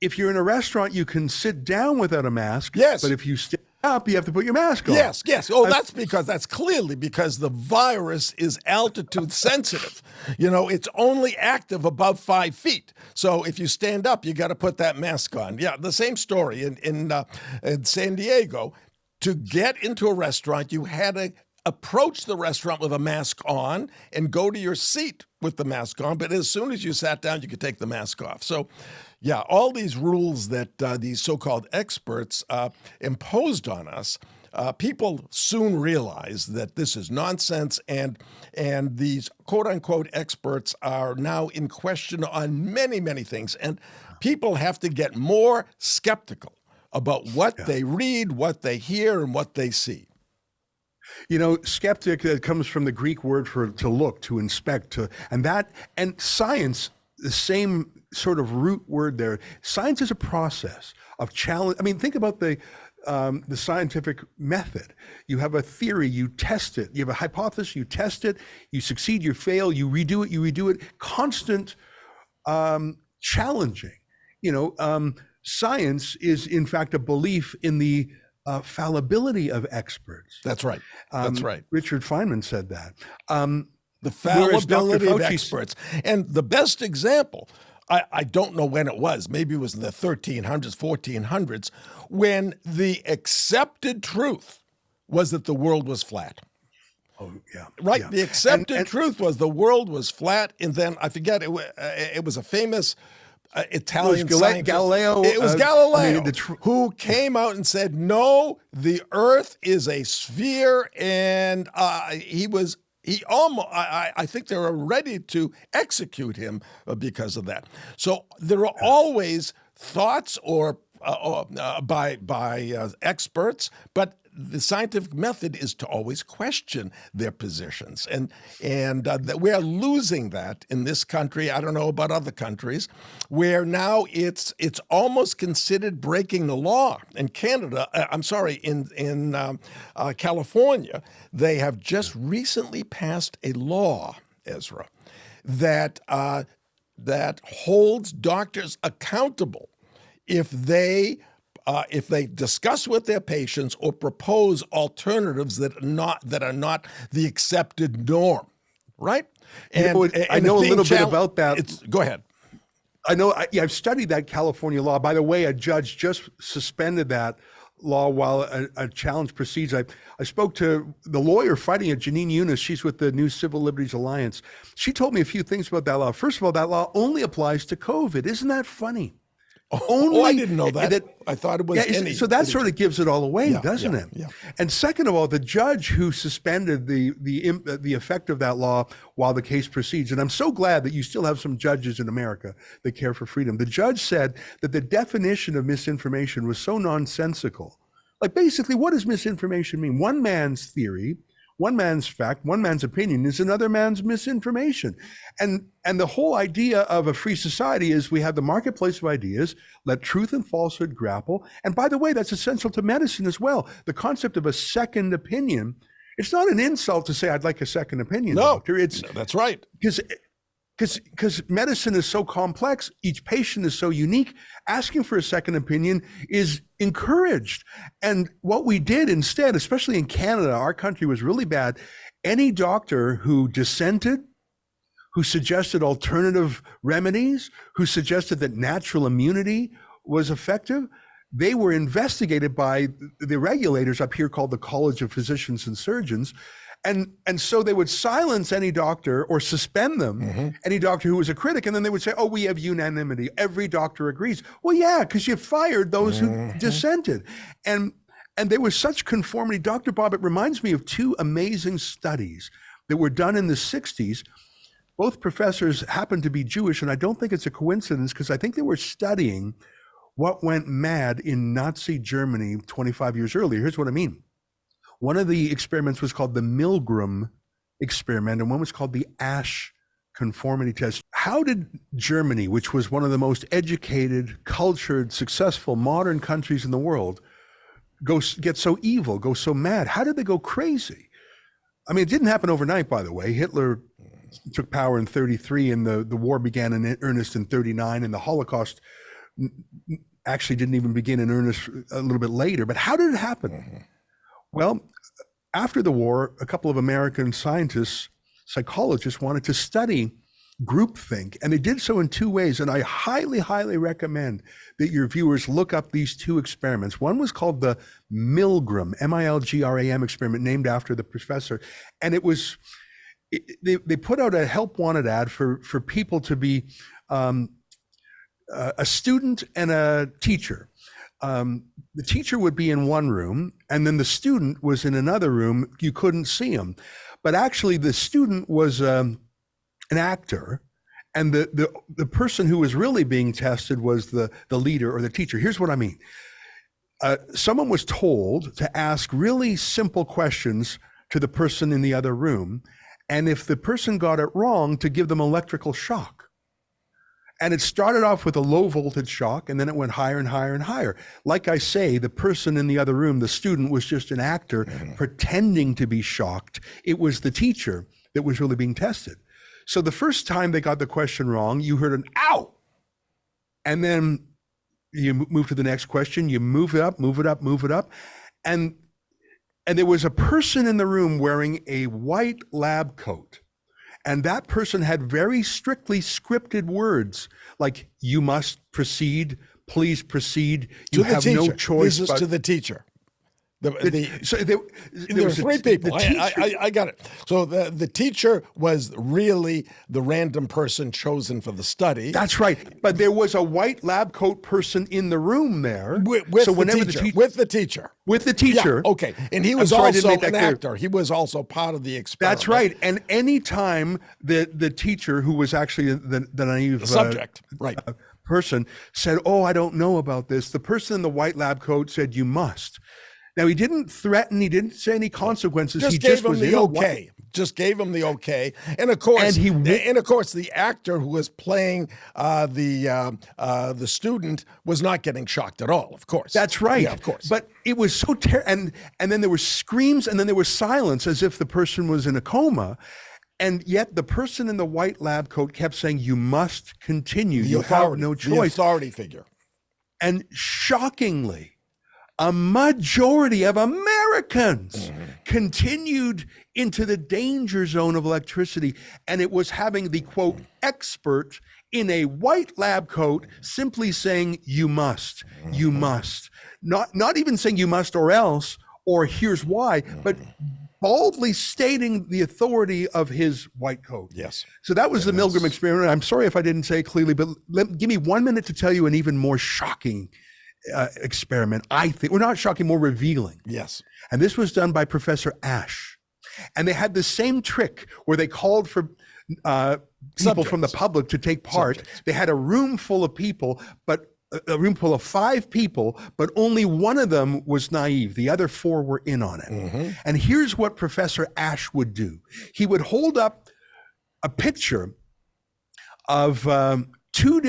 A: if you're in a restaurant, you can sit down without a mask.
C: Yes.
A: But if you stand up, you have to put your mask on.
C: Yes. Oh, that's clearly because the virus is altitude sensitive. You know, it's only active above 5 feet. So if you stand up, you got to put that mask on. Yeah, the same story in San Diego. To get into a restaurant, you had to approach the restaurant with a mask on and go to your seat with the mask on. But as soon as you sat down, you could take the mask off. So, yeah, all these rules that these so-called experts imposed on us, people soon realized that this is nonsense, and these quote-unquote experts are now in question on many, many things. And people have to get more skeptical about what they read, what they hear, and what they see.
A: You know, skeptic, that comes from the Greek word for to look, to inspect, and science, the same sort of root word there. Science is a process of challenge. I mean, think about the scientific method. You have a theory, you test it. You have a hypothesis, you test it. You succeed, you fail, you redo it. Constant challenging. You know, science is in fact a belief in the fallibility of experts.
C: That's right. That's right.
A: Richard Feynman said that.
C: The fallibility of experts. And the best example, I don't know when it was, maybe it was in the 1300s, 1400s, when the accepted truth was that the world was flat.
A: Oh, yeah.
C: Right?
A: Yeah.
C: The accepted truth was the world was flat, and then, I forget, it was a famous Italian scientist.
A: Galileo.
C: It was Galileo who came out and said, no, the earth is a sphere, and I think they were ready to execute him because of that. So there are always thoughts by experts, but the scientific method is to always question their positions, and that we are losing that in this country. I don't know about other countries, where now it's almost considered breaking the law. In Canada, in California, they have just recently passed a law, Ezra, that holds doctors accountable if they discuss with their patients or propose alternatives that are not the accepted norm, right?
A: I know a little bit about that.
C: Go ahead.
A: I've studied that California law. By the way, a judge just suspended that law while a challenge proceeds. I spoke to the lawyer fighting it, Janine Eunice. She's with the New Civil Liberties Alliance. She told me a few things about that law. First of all, that law only applies to COVID. Isn't that funny?
C: I didn't know that. I thought it was
A: so that sort of gives it all away, doesn't it?
C: Yeah.
A: And second of all, the judge who suspended the effect of that law while the case proceeds, and I'm so glad that you still have some judges in America that care for freedom. The judge said that the definition of misinformation was so nonsensical. Like, basically, what does misinformation mean? One man's theory, one man's fact, one man's opinion is another man's misinformation. And the whole idea of a free society is we have the marketplace of ideas, let truth and falsehood grapple. And by the way, that's essential to medicine as well. The concept of a second opinion, it's not an insult to say, I'd like a second opinion, doctor.
C: That's right.
A: Because Because medicine is so complex, each patient is so unique, asking for a second opinion is encouraged. And what we did instead, especially in Canada, our country was really bad. Any doctor who dissented, who suggested alternative remedies, who suggested that natural immunity was effective, they were investigated by the regulators up here called the College of Physicians and Surgeons. And so they would silence any doctor or suspend them, any doctor who was a critic, and then they would say, oh, we have unanimity. Every doctor agrees. Well, yeah, because you fired those who dissented. And there was such conformity. Dr. Bob, it reminds me of two amazing studies that were done in the 60s. Both professors happened to be Jewish, and I don't think it's a coincidence because I think they were studying what went mad in Nazi Germany 25 years earlier. Here's what I mean. One of the experiments was called the Milgram experiment, and one was called the Asch conformity test. How did Germany, which was one of the most educated, cultured, successful, modern countries in the world, get so evil, go so mad? How did they go crazy? I mean, it didn't happen overnight, by the way. Hitler took power in 1933, and the war began in earnest in 1939, and the Holocaust actually didn't even begin in earnest a little bit later. But how did it happen? Well, after the war, a couple of American scientists, psychologists, wanted to study groupthink, and they did so in two ways. And I highly, highly recommend that your viewers look up these two experiments. One was called the Milgram, M-I-L-G-R-A-M experiment, named after the professor. And they put out a help wanted ad for people to be a student and a teacher. The teacher would be in one room, and then the student was in another room. You couldn't see him. But actually, the student was an actor, and the person who was really being tested was the leader or the teacher. Here's what I mean. Someone was told to ask really simple questions to the person in the other room, and if the person got it wrong, to give them electrical shock. And it started off with a low voltage shock, and then it went higher and higher and higher. Like I say, the person in the other room, the student, was just an actor pretending to be shocked. It was the teacher that was really being tested. So the first time they got the question wrong, you heard an ow. And then you move to the next question, you move it up, move it up, move it up. And there was a person in the room wearing a white lab coat. And that person had very strictly scripted words like, you must proceed, please proceed, you have no choice.
C: This is to the teacher. There were three people. I got it. So the teacher was really the random person chosen for the study.
A: That's right. But there was a white lab coat person in the room there.
C: With the teacher. Yeah, okay. And he was also an actor. He was also part of the experiment.
A: That's right. And any time the teacher, who was actually the naive
C: subject, right,
A: person, said, oh, I don't know about this, the person in the white lab coat sauld, you must. Now, he didn't threaten. He didn't say any consequences.
C: Just gave him the okay. Just gave him the okay. And of course, the actor who was playing the student was not getting shocked at all. Of course.
A: That's right.
C: Yeah, of course.
A: But it was so terrible. And then there were screams, and then there was silence, as if the person was in a coma. And yet the person in the white lab coat kept saying, you must continue. You have no choice.
C: The authority figure.
A: And shockingly, a majority of Americans continued into the danger zone of electricity. And it was having the, quote, expert in a white lab coat simply saying, you must, you must. Not even saying you must or else, or here's why, but boldly stating the authority of his white coat.
C: Yes.
A: So that was the Milgram experiment. I'm sorry if I didn't say it clearly, but give me 1 minute to tell you an even more shocking experiment, I think. We're not shocking, more revealing.
C: Yes.
A: And this was done by Professor Asch. And they had the same trick where they called for people from the public to take part. They had a room full of people, but a room full of 5 people, but only one of them was naive. The other 4 were in on it. And here's what Professor Asch would do. He would hold up a picture of 3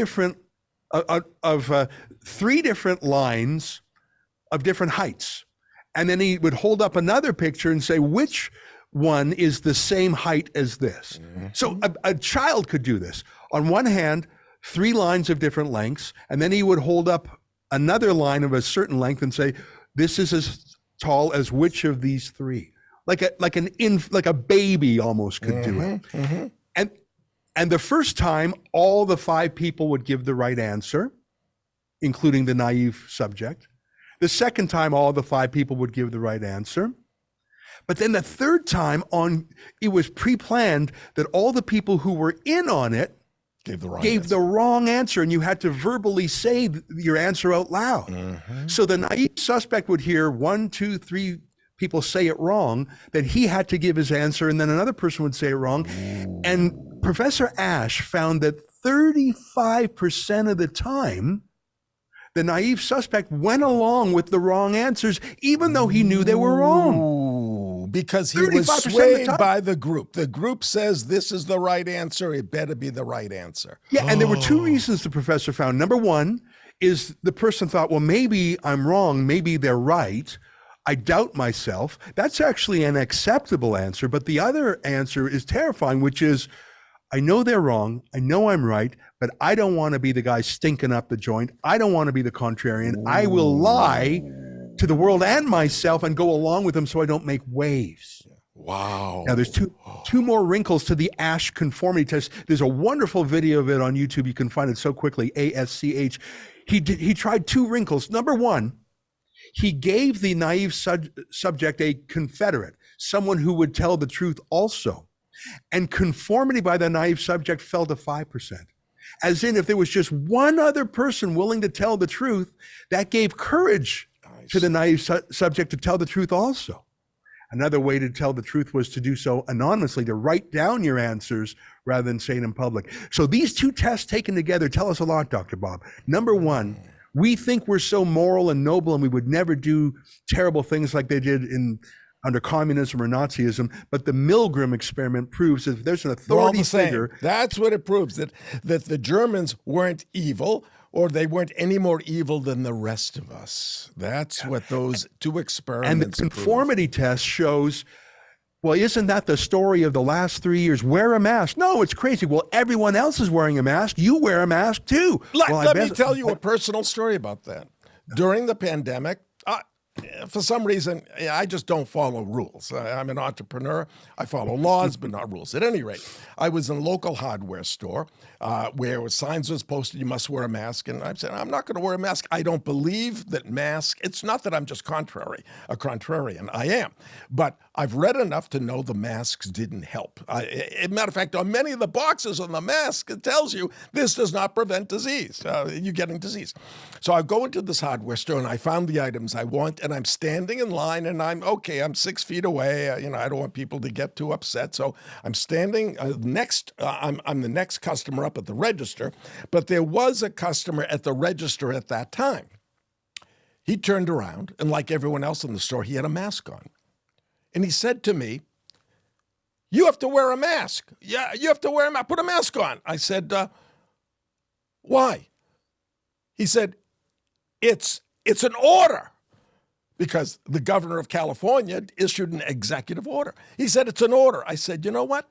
A: different lines of different heights. And then he would hold up another picture and say, which one is the same height as this. So a child could do this. On one hand, 3 lines of different lengths, and then he would hold up another line of a certain length and say, this is as tall as which of these 3? Like a baby almost could do it. And the first time, all the 5 people would give the right answer, including the naive subject. The second time, all the 5 people would give the right answer. But then the third time it was pre-planned that all the people who were in on it gave the wrong answer, and you had to verbally say your answer out loud. So the naive suspect would hear 1, 2, 3 people say it wrong, then he had to give his answer, and then another person would say it wrong. And Professor Ash found that 35% of the time, the naive suspect went along with the wrong answers, even though he knew they were wrong.
C: Because he was swayed by the group. The group says this is the right answer. It better be the right answer.
A: Yeah, and there were 2 reasons the professor found. Number one is the person thought, well, maybe I'm wrong. Maybe they're right. I doubt myself. That's actually an acceptable answer. But the other answer is terrifying, which is, I know they're wrong. I know I'm right, but I don't want to be the guy stinking up the joint. I don't want to be the contrarian. I will lie to the world and myself and go along with them so I don't make waves.
C: Wow.
A: Now there's two more wrinkles to the Ash conformity test. There's a wonderful video of it on YouTube. You can find it so quickly, ASCH. He tried 2 wrinkles. Number one, he gave the naive subject a confederate, someone who would tell the truth also. And conformity by the naive subject fell to 5%. As in, if there was just one other person willing to tell the truth, that gave courage to the naive subject to tell the truth also. Another way to tell the truth was to do so anonymously, to write down your answers rather than say it in public. So these 2 tests taken together tell us a lot, Dr. Bob. Number one, we think we're so moral and noble and we would never do terrible things like they did under communism or Nazism, but the Milgram experiment proves that if there's an authority figure.
C: That's what it proves, that the Germans weren't evil, or they weren't any more evil than the rest of us. That's what those 2 experiments
A: And the conformity test shows, well, isn't that the story of the last 3 years? Wear a mask. No, it's crazy. Well, everyone else is wearing a mask. You wear a mask too.
C: Let me tell you a personal story about that. During the pandemic, for some reason, I just don't follow rules. I'm an entrepreneur. I follow laws, but not rules. At any rate, I was in a local hardware store where signs was posted, you must wear a mask. And I said, I'm not going to wear a mask. I don't believe that masks, it's not that I'm just a contrarian. I am. But I've read enough to know the masks didn't help. As a matter of fact, on many of the boxes on the mask, it tells you this does not prevent disease, you getting disease. So I go into this hardware store and I found the items I want, and I'm standing in line, and I'm 6 feet away. I don't want people to get too upset. So I'm standing next, I'm the next customer up at the register, but there was a customer at the register at that time. He turned around, and like everyone else in the store, he had a mask on. And he said to me, you have to wear a mask. Yeah, you have to wear a mask. Put a mask on. I said, why? He said, it's an order, because the governor of California issued an executive order. He said, it's an order. I said, you know what?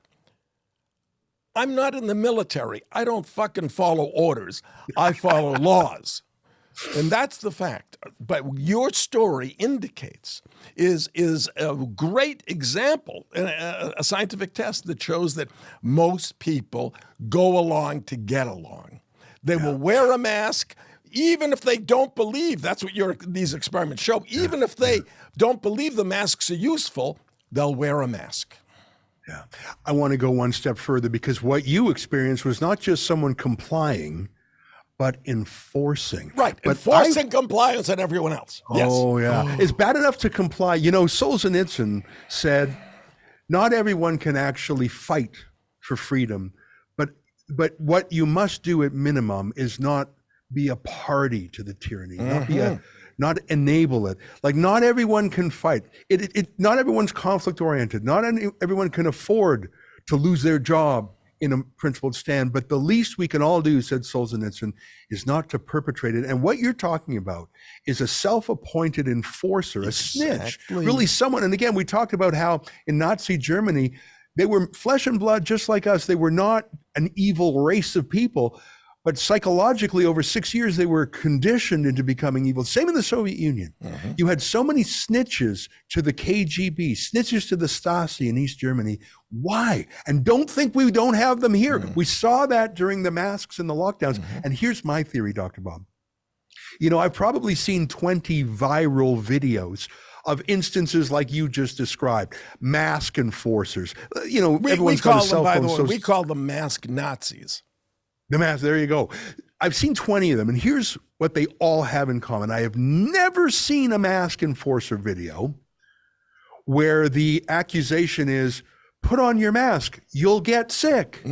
C: I'm not in the military. I don't fucking follow orders. I follow laws. And that's the fact. But your story indicates is a great example, a scientific test that shows that most people go along to get along. They will wear a mask, even if they don't believe. That's what these experiments show. Even if they don't believe the masks are useful, they'll wear a mask.
A: Yeah. I want to go one step further, because what you experienced was not just someone complying, but enforcing.
C: Right, but enforcing compliance on everyone else.
A: Oh, yes. Yeah. It's bad enough to comply. Solzhenitsyn said, not everyone can actually fight for freedom, but what you must do at minimum is not be a party to the tyranny, not enable it. Like, not everyone can fight. Not everyone's conflict oriented. Not everyone can afford to lose their job in a principled stand, but the least we can all do, said Solzhenitsyn, is not to perpetrate it. And what you're talking about is a self-appointed enforcer, a snitch, really someone. And again, we talked about how in Nazi Germany, they were flesh and blood just like us. They were not an evil race of people, but psychologically over 6 years, they were conditioned into becoming evil. Same in the Soviet Union. You had so many snitches to the KGB, snitches to the Stasi in East Germany. Why? And don't think we don't have them here. We saw that during the masks and the lockdowns. And here's my theory, Dr. Bob. You know, I've probably seen 20 viral videos of instances like you just described, mask enforcers. You know, everyone's got a cell phone.
C: By the way, we call them mask Nazis.
A: The mask, there you go. I've seen 20 of them, and here's what they all have in common. I have never seen a mask enforcer video where the accusation is, put on your mask, you'll get sick.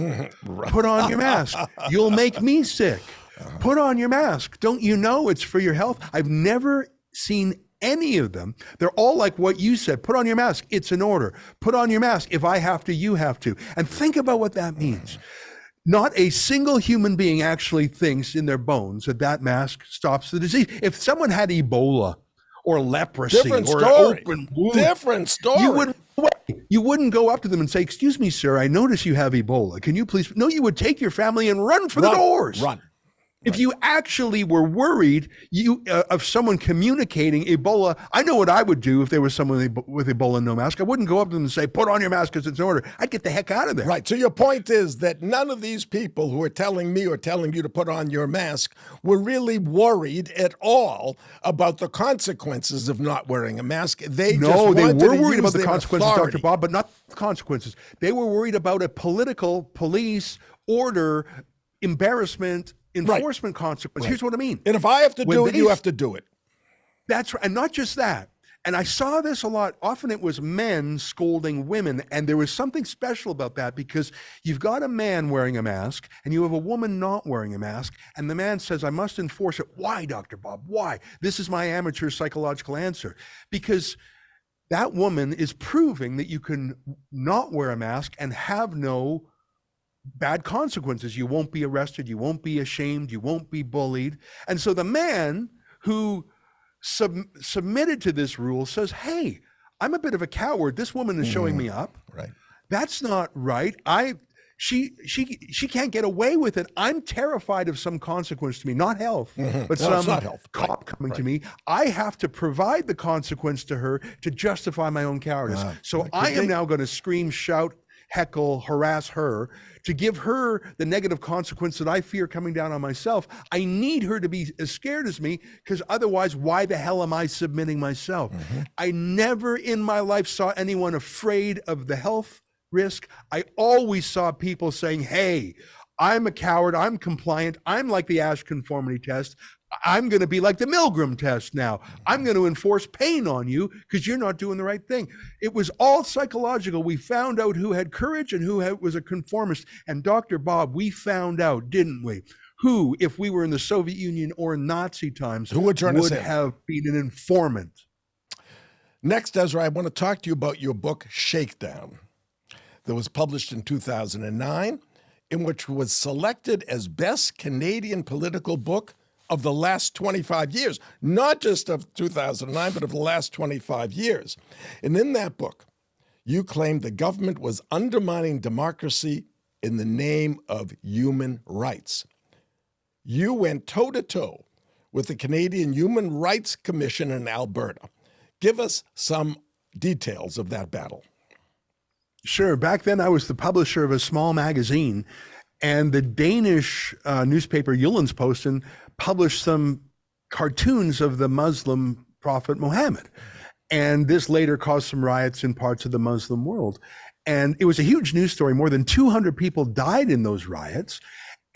A: Put on your mask, you'll make me sick. Put on your mask. Don't you know it's for your health? I've never seen any of them. They're all like what you said. Put on your mask. It's an order. Put on your mask. If I have to, you have to. And think about what that means. Not a single human being actually thinks in their bones that that mask stops the disease. If someone had Ebola or leprosy or an open wound,
C: different story.
A: You wouldn't go up to them and say, "Excuse me, sir, I notice you have Ebola. Can you please?" No, you would take your family and run for the doors.
C: Run.
A: If you actually were worried of someone communicating Ebola, I know what I would do if there was someone with Ebola and no mask. I wouldn't go up to them and say, put on your mask because it's an order. I'd get the heck out of there.
C: Right. So your point is that none of these people who are telling me or telling you to put on your mask were really worried at all about the consequences of not wearing a mask. They were worried about the consequences,
A: Dr. Bob, but not the consequences. They were worried about a political police order, embarrassment, enforcement consequence. Here's what I mean.
C: And if I have to do it, you have to do it.
A: That's right. And not just that. And I saw this a lot. Often it was men scolding women. And there was something special about that because you've got a man wearing a mask and you have a woman not wearing a mask. And the man says, I must enforce it. Why, Dr. Bob? Why? This is my amateur psychological answer. Because that woman is proving that you can not wear a mask and have no bad consequences. You won't be arrested. You won't be ashamed. You won't be bullied. And so the man who submitted to this rule says, hey, I'm a bit of a coward. This woman is showing me up.
C: Right.
A: That's not right. She can't get away with it. I'm terrified of some consequence to me, not health, but some cop coming to me. I have to provide the consequence to her to justify my own cowardice. So I am now going to scream, shout, heckle, harass her to give her the negative consequence that I fear coming down on myself. I need her to be as scared as me because otherwise, why the hell am I submitting myself? I never in my life saw anyone afraid of the health risk. I always saw people saying, hey, I'm a coward, I'm compliant, I'm like the Ash conformity test. I'm going to be like the Milgram test now. I'm going to enforce pain on you because you're not doing the right thing. It was all psychological. We found out who had courage and who was a conformist. And Dr. Bob, we found out, didn't we? Who, if we were in the Soviet Union or Nazi times, would have been an informant.
C: Next, Ezra, I want to talk to you about your book, Shakedown, that was published in 2009, in which was selected as best Canadian political book of the last 25 years, not just of 2009, but of the last 25 years. And in that book, you claimed the government was undermining democracy in the name of human rights. You went toe-to-toe with the Canadian Human Rights Commission in Alberta. Give us some details of that battle.
A: Sure. Back then, I was the publisher of a small magazine, and the Danish newspaper Jyllands-Posten published some cartoons of the Muslim prophet Muhammad. And this later caused some riots in parts of the Muslim world. And it was a huge news story. More than 200 people died in those riots.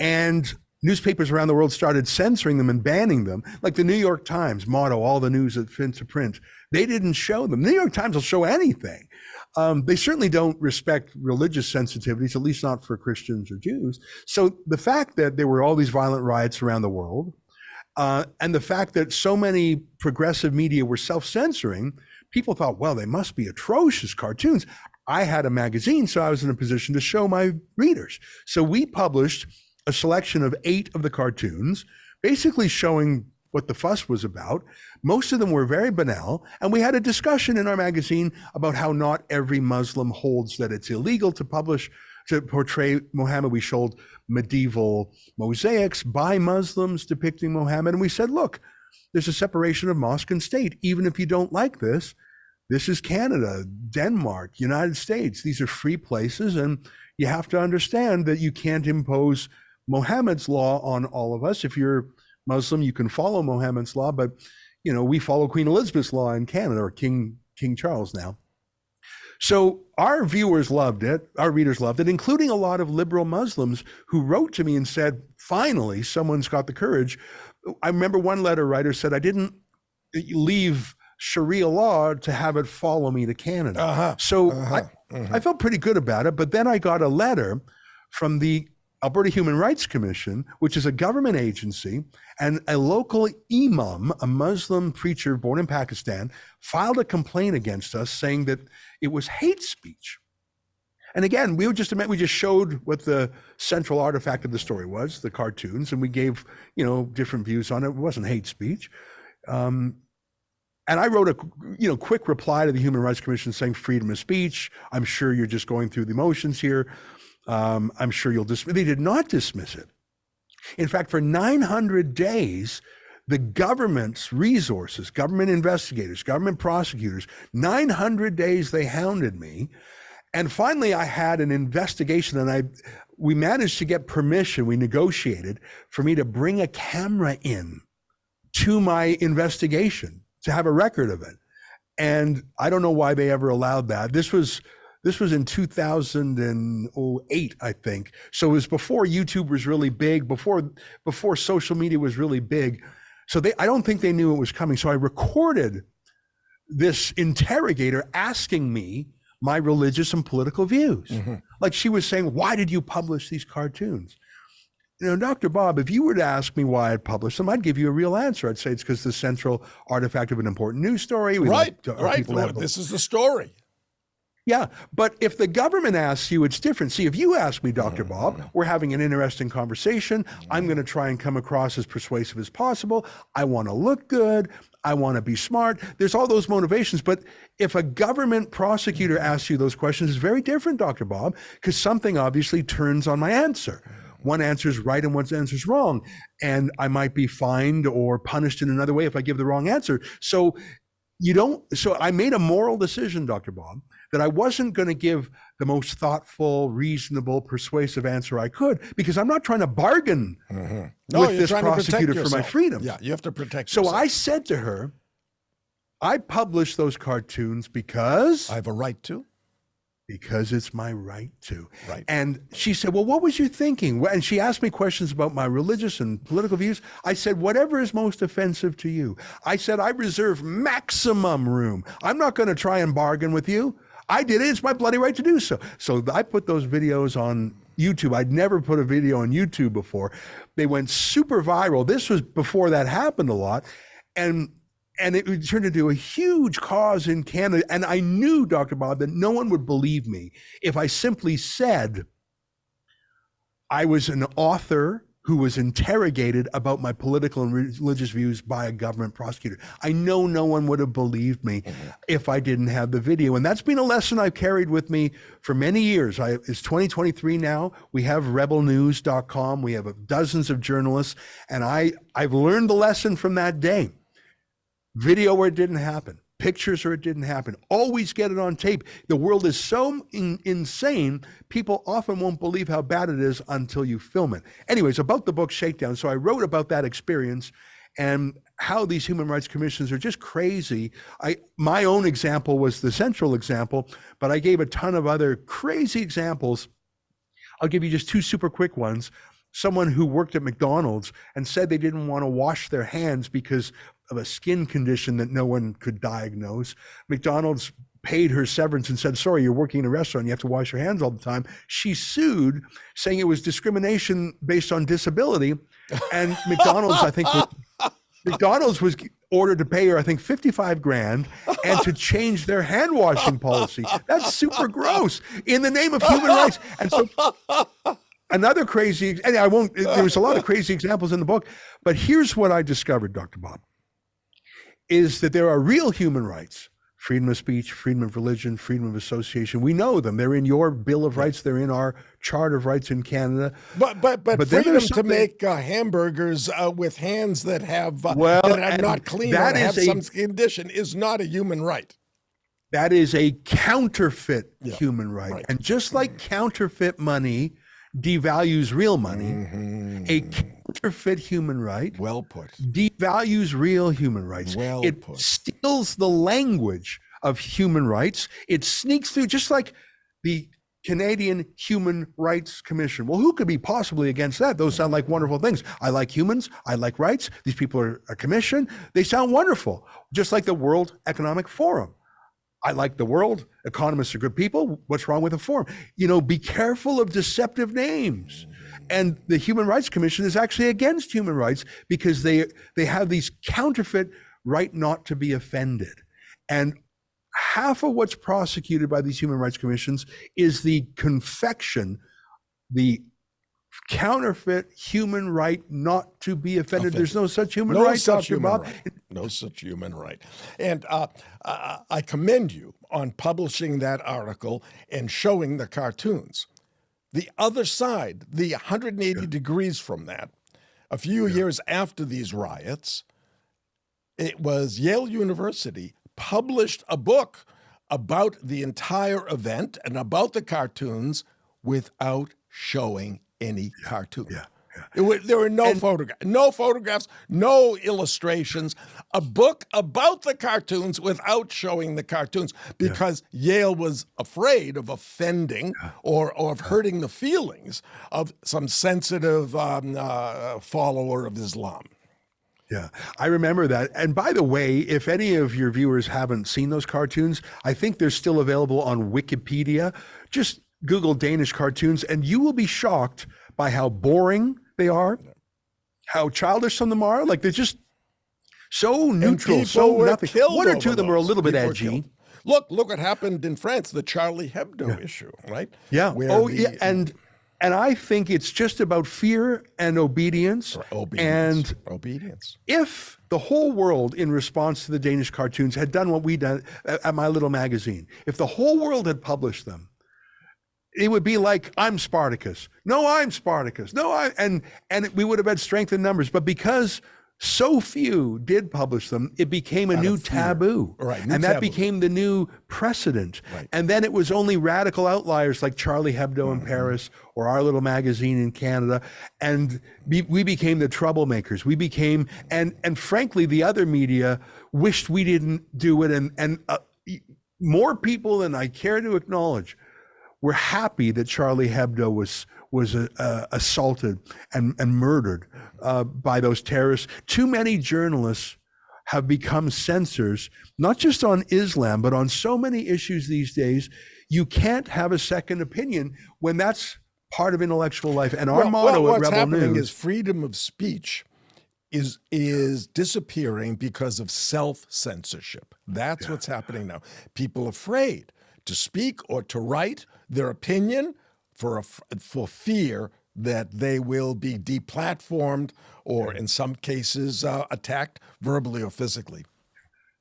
A: And newspapers around the world started censoring them and banning them. Like the New York Times motto, all the news that's fit to print. They didn't show them. The New York Times will show anything. They certainly don't respect religious sensitivities, at least not for Christians or Jews. So the fact that there were all these violent riots around the world, and the fact that so many progressive media were self-censoring, people thought, well, they must be atrocious cartoons. I had a magazine, so I was in a position to show my readers. So we published a selection of 8 of the cartoons, basically showing what the fuss was about. Most of them were very banal, and we had a discussion in our magazine about how not every Muslim holds that it's illegal to portray Muhammad. We showed medieval mosaics by Muslims depicting Muhammad, and we said, look, there's a separation of mosque and state. Even if you don't like this is Canada, Denmark, United States. These are free places, and you have to understand that you can't impose Muhammad's law on all of us. If you're Muslim, you can follow Muhammad's law, but we follow Queen Elizabeth's law in Canada, or King Charles now. So our viewers loved it, our readers loved it, including a lot of liberal Muslims who wrote to me and said, finally, someone's got the courage. I remember one letter writer said, I didn't leave Sharia law to have it follow me to Canada. I felt pretty good about it, but then I got a letter from the Alberta Human Rights Commission, which is a government agency, and a local imam, a Muslim preacher born in Pakistan, filed a complaint against us saying that it was hate speech. And again, we just showed what the central artifact of the story was, the cartoons, and we gave, different views on it. It wasn't hate speech. And I wrote a quick reply to the Human Rights Commission saying freedom of speech. I'm sure you're just going through the motions here. I'm sure you'll dismiss. They did not dismiss it. In fact, for 900 days, the government's resources, government investigators, government prosecutors, 900 days they hounded me. And finally, I had an investigation, and we managed to get permission. We negotiated for me to bring a camera in to my investigation to have a record of it. And I don't know why they ever allowed that. This was in 2008, I think. So it was before YouTube was really big, before social media was really big. So I don't think they knew it was coming. So I recorded this interrogator asking me my religious and political views. Mm-hmm. Like she was saying, why did you publish these cartoons? Dr. Bob, if you were to ask me why I'd published them, I'd give you a real answer. I'd say it's because the central artifact of an important news story.
C: Right. This is the story.
A: Yeah, but if the government asks you, it's different. See, if you ask me, Dr. Bob, we're having an interesting conversation. I'm going to try and come across as persuasive as possible. I want to look good. I want to be smart. There's all those motivations. But if a government prosecutor asks you those questions, it's very different, Dr. Bob, because something obviously turns on my answer. One answer is right and one answer is wrong. And I might be fined or punished in another way if I give the wrong answer. So I made a moral decision, Dr. Bob, that I wasn't going to give the most thoughtful, reasonable, persuasive answer I could, because I'm not trying to bargain with this prosecutor for my freedom.
C: Yeah, you have to protect
A: yourself. So
C: yourself.
A: I said to her, I published those cartoons because
C: I have a right to.
A: Because it's my right to.
C: Right.
A: And she said, well, what was your thinking? And she asked me questions about my religious and political views. I said, whatever is most offensive to you. I said, I reserve maximum room. I'm not going to try and bargain with you. I did it. It's my bloody right to do so. So I put those videos on YouTube. I'd never put a video on YouTube before. They went super viral. This was before that happened a lot. And it turned into a huge cause in Canada. And I knew, Dr. Bob, that no one would believe me if I simply said I was an author who was interrogated about my political and religious views by a government prosecutor. I know no one would have believed me if I didn't have the video. And that's been a lesson I've carried with me for many years. It's 2023 now. We have rebelnews.com. We have dozens of journalists. And I've learned the lesson from that day. Video where it didn't happen. Pictures or it didn't happen. Always get it on tape. The world is so insane, people often won't believe how bad it is until you film it. Anyways, about the book Shakedown. So I wrote about that experience and how these human rights commissions are just crazy. My own example was the central example, but I gave a ton of other crazy examples. I'll give you just 2 super quick ones. Someone who worked at McDonald's and said they didn't want to wash their hands because of a skin condition that no one could diagnose. McDonald's paid her severance and said, sorry, you're working in a restaurant, you have to wash your hands all the time. She sued, saying it was discrimination based on disability. And McDonald's, I think, McDonald's was ordered to pay her, I think, 55 grand and to change their hand washing policy. That's super gross in the name of human rights. And so another crazy, and there was a lot of crazy examples in the book, but here's what I discovered, Dr. Bob, is that there are real human rights: freedom of speech, freedom of religion, freedom of association. We know them. They're in your Bill of Rights. They're in our Charter of Rights in Canada.
C: But freedom to make hamburgers with hands that have that are not clean or have some condition is not a human right.
A: That is a counterfeit human right. And just like counterfeit money devalues real money, a counterfeit human right devalues real human rights. It steals the language of human rights. It sneaks through, just like the Canadian Human Rights Commission. Well, who could be possibly against that? Those sound like wonderful things. I like humans. I like rights. These people are a commission. They sound wonderful. Just like the World Economic Forum. I like the world. Economists are good people. What's wrong with a forum? Be careful of deceptive names. And the Human Rights Commission is actually against human rights because they have these counterfeit right not to be offended. And half of what's prosecuted by these human rights commissions is the confection, the counterfeit human right not to be offended. There's no such human right, Dr. Bob.
C: No such human right. And I commend you on publishing that article and showing the cartoons. The other side, the 180 degrees from that, a few years after these riots, it was Yale University published a book about the entire event and about the cartoons without showing any cartoon. There were no photographs, no illustrations, a book about the cartoons without showing the cartoons because Yale was afraid of offending or of hurting the feelings of some sensitive follower of Islam.
A: Yeah, I remember that. And by the way, if any of your viewers haven't seen those cartoons, I think they're still available on Wikipedia. Just Google Danish cartoons and you will be shocked by how boring they are, how childish some of them are. Like, they're just so neutral, so nothing. One or two of them are a little bit edgy.
C: Look what happened in France, the Charlie Hebdo issue, right?
A: Yeah. And I think it's just about fear and obedience. And if the whole world, in response to the Danish cartoons, had done what we done at my little magazine, if the whole world had published them, it would be like, I'm Spartacus. No, I'm Spartacus. No, and we would have had strength in numbers. But because so few did publish them, it became a new taboo. And that became the new precedent. And then it was only radical outliers like Charlie Hebdo in Paris or our little magazine in Canada. And we became the troublemakers. We became, and frankly, the other media wished we didn't do it. And more people than I care to acknowledge were happy that Charlie Hebdo was assaulted and murdered by those terrorists. Too many journalists have become censors, not just on Islam, but on so many issues these days. You can't have a second opinion when that's part of intellectual life. And our motto at Rebel News—
C: what's happening is freedom of speech is disappearing because of self-censorship. That's what's happening now. People are afraid to speak or to write their opinion for fear that they will be deplatformed or, in some cases, attacked verbally or physically.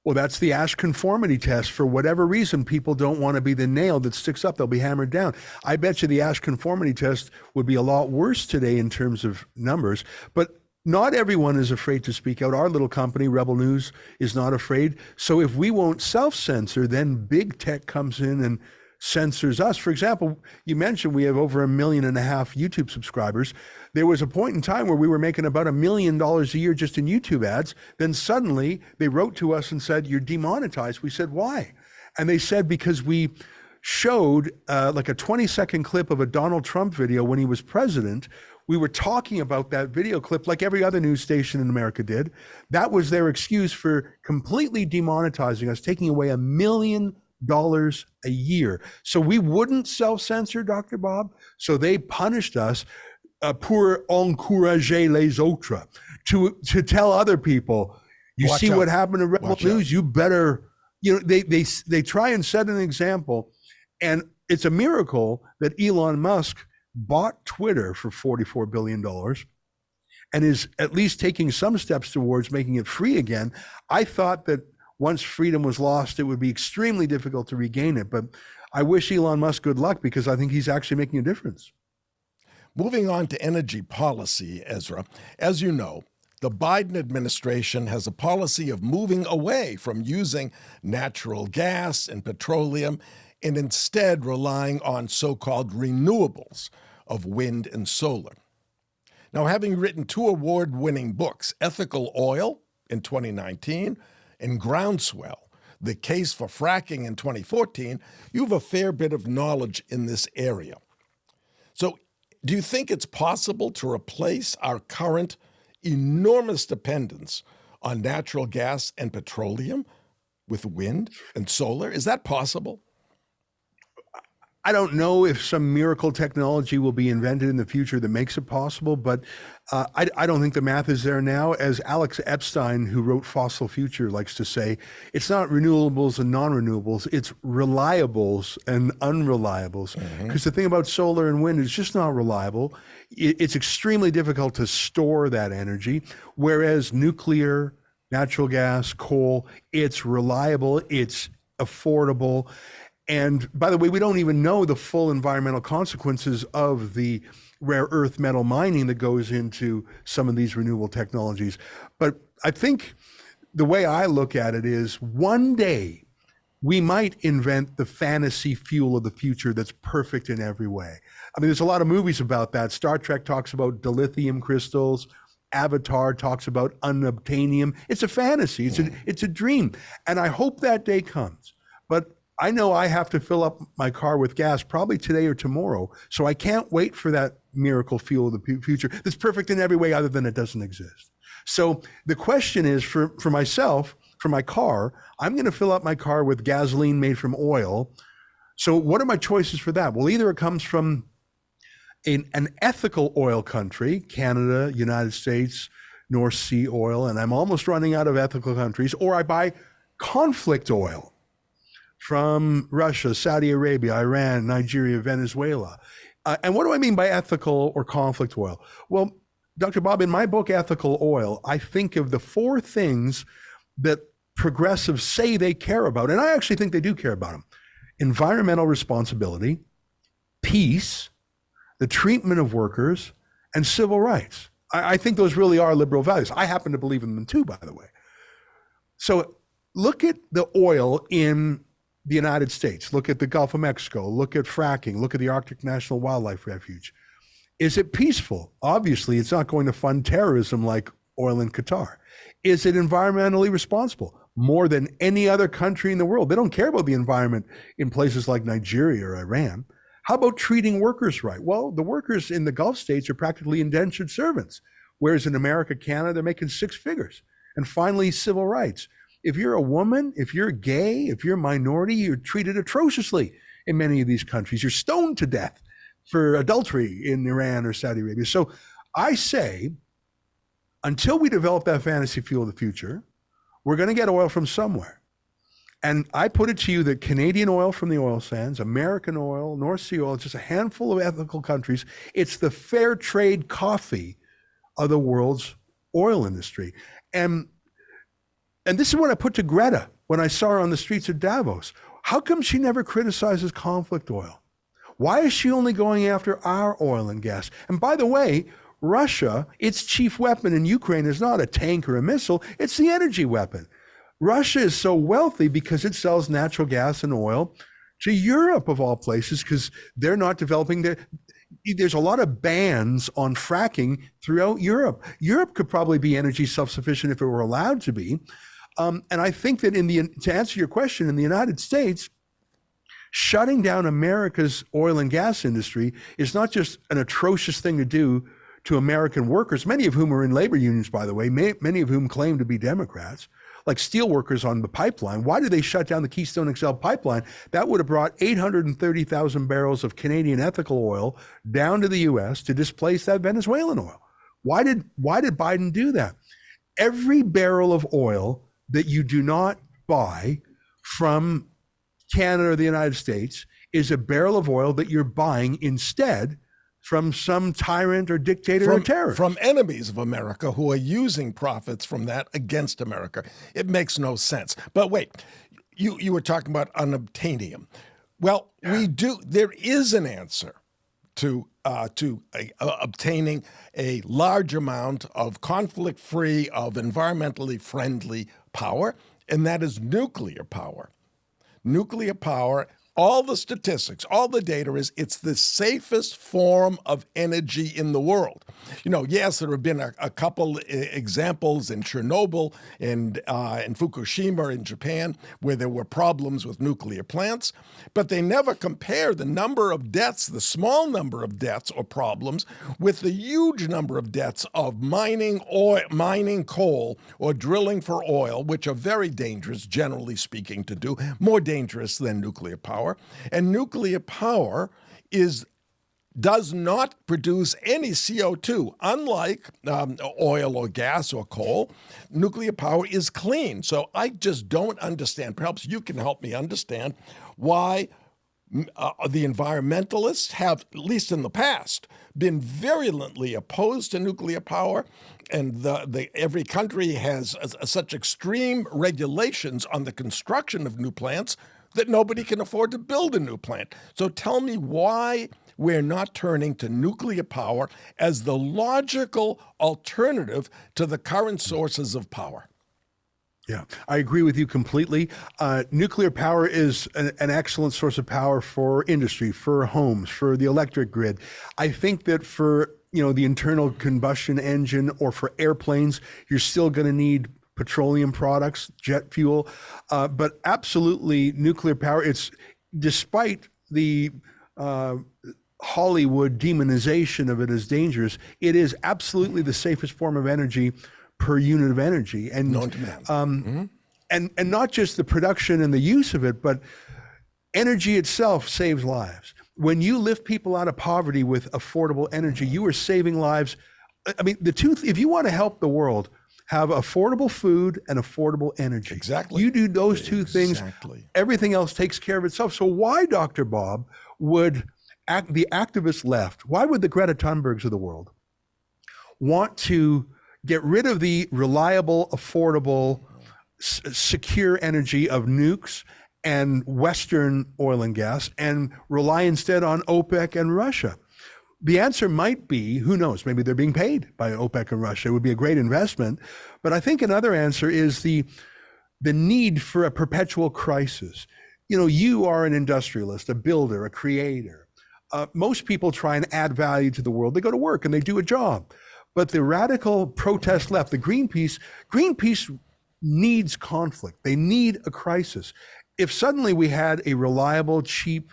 A: Well, that's the Ash conformity test. For whatever reason, people don't want to be the nail that sticks up. They'll be hammered down. I bet you the Ash conformity test would be a lot worse today in terms of numbers, but not everyone is afraid to speak out. Our little company, Rebel News, is not afraid. So if we won't self-censor, then big tech comes in and censors us. For example, you mentioned we have over 1.5 million YouTube subscribers. There was a point in time where we were making about $1 million a year just in YouTube ads. Then suddenly they wrote to us and said, you're demonetized. We said, why? And they said, because we showed like a 20-second clip of a Donald Trump video when he was president. We were talking about that video clip like every other news station in America did. That was their excuse for completely demonetizing us, taking away $1 million a year. So we wouldn't self-censor, Dr. Bob. So they punished us pour encourager les autres, to tell other people, You
C: Watch
A: see
C: out.
A: what happened to Rebel
C: Watch out.
A: News? You better, they try and set an example. And it's a miracle that Elon Musk bought Twitter for $44 billion and is at least taking some steps towards making it free again. I thought that once freedom was lost, it would be extremely difficult to regain it. But I wish Elon Musk good luck because I think he's actually making a difference.
C: Moving on to energy policy, Ezra. As you know, the Biden administration has a policy of moving away from using natural gas and petroleum and instead relying on so-called renewables of wind and solar. Now, having written 2 award-winning books, Ethical Oil in 2019 and Groundswell, The Case for Fracking in 2014, you have a fair bit of knowledge in this area. So do you think it's possible to replace our current enormous dependence on natural gas and petroleum with wind and solar? Is that possible?
A: I don't know if some miracle technology will be invented in the future that makes it possible, but I don't think the math is there now. As Alex Epstein, who wrote Fossil Future, likes to say, it's not renewables and non-renewables, it's reliables and unreliables. Because the thing about solar and wind is just not reliable. It's extremely difficult to store that energy, whereas nuclear, natural gas, coal, it's reliable, it's affordable. And by the way, we don't even know the full environmental consequences of the rare earth metal mining that goes into some of these renewable technologies. But I think the way I look at it is one day we might invent the fantasy fuel of the future that's perfect in every way. I mean, there's a lot of movies about that. Star Trek talks about dilithium crystals. Avatar talks about unobtainium. It's a fantasy. It's a dream. And I hope that day comes. But I know I have to fill up my car with gas probably today or tomorrow. So I can't wait for that miracle fuel of the future that's perfect in every way other than it doesn't exist. So the question is for myself, for my car, I'm going to fill up my car with gasoline made from oil. So what are my choices for that? Well, either it comes from an ethical oil country, Canada, United States, North Sea oil, and I'm almost running out of ethical countries, or I buy conflict oil from Russia, Saudi Arabia, Iran, Nigeria, Venezuela. And what do I mean by ethical or conflict oil? Well, Dr. Bob, in my book, Ethical Oil, I think of the 4 things that progressives say they care about, and I actually think they do care about them. Environmental responsibility, peace, the treatment of workers, and civil rights. I think those really are liberal values. I happen to believe in them too, by the way. So look at the oil in the United States, look at the Gulf of Mexico, look at fracking, look at the Arctic National Wildlife Refuge. Is it peaceful? Obviously, it's not going to fund terrorism like oil in Qatar. Is it environmentally responsible? More than any other country in the world. They don't care about the environment in places like Nigeria or Iran. How about treating workers right? Well, the workers in the Gulf states are practically indentured servants, whereas in America, Canada, they're making 6 figures. And finally, civil rights. If you're a woman, if you're gay, if you're a minority, you're treated atrociously in many of these countries. You're stoned to death for adultery in Iran or Saudi Arabia. So I say, until we develop that fantasy fuel of the future, we're going to get oil from somewhere. And I put it to you that Canadian oil from the oil sands, American oil, North Sea oil, just a handful of ethical countries, it's the fair trade coffee of the world's oil industry. And this is what I put to Greta when I saw her on the streets of Davos. How come she never criticizes conflict oil? Why is she only going after our oil and gas? And by the way, Russia, its chief weapon in Ukraine is not a tank or a missile, it's the energy weapon. Russia is so wealthy because it sells natural gas and oil to Europe, of all places, because they're not developing there's a lot of bans on fracking throughout Europe. Europe could probably be energy self-sufficient if it were allowed to be. And I think that to answer your question, in the United States, shutting down America's oil and gas industry is not just an atrocious thing to do to American workers, many of whom are in labor unions, by the way, many of whom claim to be Democrats, like steel workers on the pipeline. Why did they shut down the Keystone XL pipeline? That would have brought 830,000 barrels of Canadian ethical oil down to the U.S. to displace that Venezuelan oil. Why did Biden do that? every barrel of oil that you do not buy from Canada or the United States is a barrel of oil that you're buying instead from some tyrant or dictator or terrorist.
C: From enemies of America who are using profits from that against America. It makes no sense. But wait, you were talking about unobtainium. Well, there is an answer to obtaining a large amount of conflict-free, of environmentally friendly power, and that is nuclear power. Nuclear power, all the statistics, all the data is it's the safest form of energy in the world. Yes, there have been a couple examples in Chernobyl and in Fukushima in Japan where there were problems with nuclear plants, but they never compare the number of deaths, the small number of deaths or problems, with the huge number of deaths of mining coal or drilling for oil, which are very dangerous, generally speaking, to do, more dangerous than nuclear power. And nuclear power does not produce any CO2. Unlike oil or gas or coal, nuclear power is clean. So I just don't understand. Perhaps you can help me understand why the environmentalists have, at least in the past, been virulently opposed to nuclear power, and every country has such extreme regulations on the construction of new plants that nobody can afford to build a new plant. So tell me why we're not turning to nuclear power as the logical alternative to the current sources of power.
A: Yeah, I agree with you completely. Nuclear power is an excellent source of power for industry, for homes, for the electric grid. I think that for the internal combustion engine or for airplanes, you're still going to need petroleum products, jet fuel, but absolutely nuclear power. It's despite the Hollywood demonization of it as dangerous, it is absolutely the safest form of energy per unit of energy, and
C: known to man.
A: And not just the production and the use of it, but energy itself saves lives. When you lift people out of poverty with affordable energy, you are saving lives. I mean, if you want to help the world, have affordable food and affordable energy.
C: Exactly.
A: You do those two things, everything else takes care of itself. So why, Dr. Bob, would the activist left, why would the Greta Thunbergs of the world want to get rid of the reliable, affordable, secure energy of nukes and Western oil and gas and rely instead on OPEC and Russia? The answer might be, who knows, maybe they're being paid by OPEC and Russia. It would be a great investment. But I think another answer is the need for a perpetual crisis. You are an industrialist, a builder, a creator. Most people try and add value to the world. They go to work and they do a job. But the radical protest left, the Greenpeace needs conflict. They need a crisis. If suddenly we had a reliable, cheap,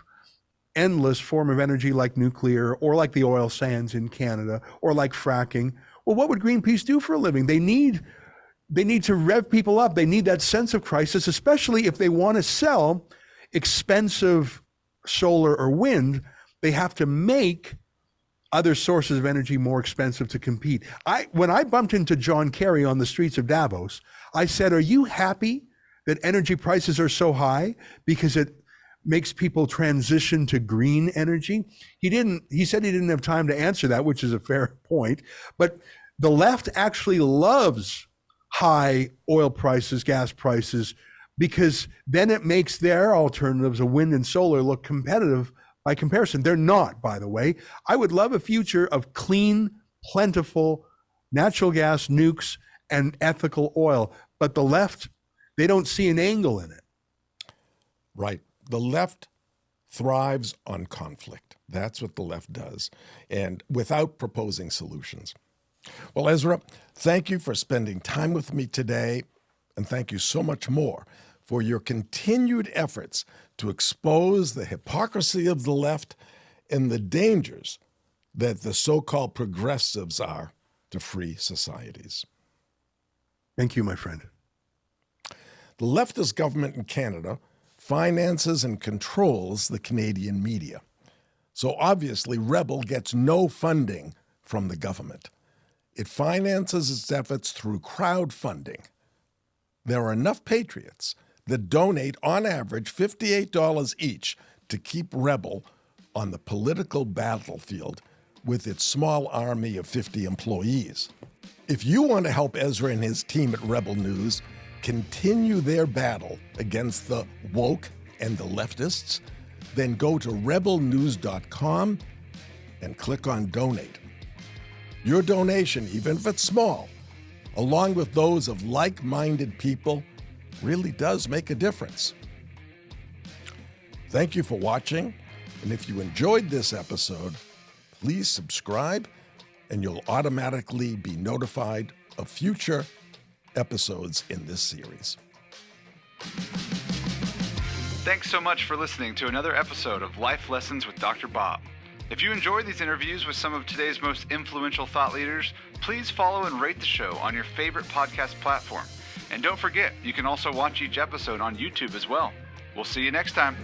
A: endless form of energy like nuclear or like the oil sands in Canada or like fracking, well, what would Greenpeace do for a living? They need to rev people up. They need that sense of crisis, especially if they want to sell expensive solar or wind. They have to make other sources of energy more expensive to compete. When I bumped into John Kerry on the streets of Davos, I said, "Are you happy that energy prices are so high because it makes people transition to green energy?" He said he didn't have time to answer that, which is a fair point. But the left actually loves high oil prices, gas prices, because then it makes their alternatives of wind and solar look competitive by comparison. They're not, by the way. I would love a future of clean, plentiful natural gas, nukes, and ethical oil. But the left, they don't see an angle in it.
C: Right. The left thrives on conflict. That's what the left does, and without proposing solutions. Well, Ezra, thank you for spending time with me today, and thank you so much more for your continued efforts to expose the hypocrisy of the left and the dangers that the so-called progressives are to free societies.
A: Thank you, my friend.
C: The leftist government in Canada finances and controls the Canadian media. So obviously, Rebel gets no funding from the government. It finances its efforts through crowdfunding. There are enough patriots that donate on average $58 each to keep Rebel on the political battlefield with its small army of 50 employees. If you want to help Ezra and his team at Rebel News continue their battle against the woke and the leftists, then go to rebelnews.com and click on Donate. Your donation, even if it's small, along with those of like-minded people, really does make a difference. Thank you for watching, and if you enjoyed this episode, please subscribe and you'll automatically be notified of future episodes in this series.
E: Thanks so much for listening to another episode of Life Lessons with Dr. Bob. If you enjoyed these interviews with some of today's most influential thought leaders, please follow and rate the show on your favorite podcast platform. And don't forget, you can also watch each episode on YouTube as well. We'll see you next time.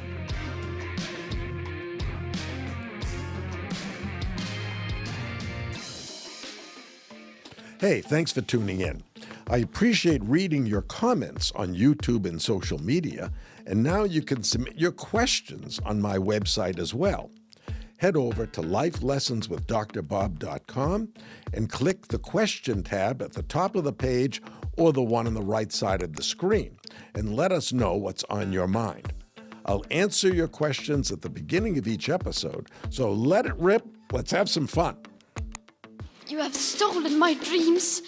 C: Hey, thanks for tuning in. I appreciate reading your comments on YouTube and social media, and now you can submit your questions on my website as well. Head over to lifelessonswithdrbob.com and click the question tab at the top of the page or the one on the right side of the screen, and let us know what's on your mind. I'll answer your questions at the beginning of each episode, so let it rip. Let's have some fun.
D: You have stolen my dreams.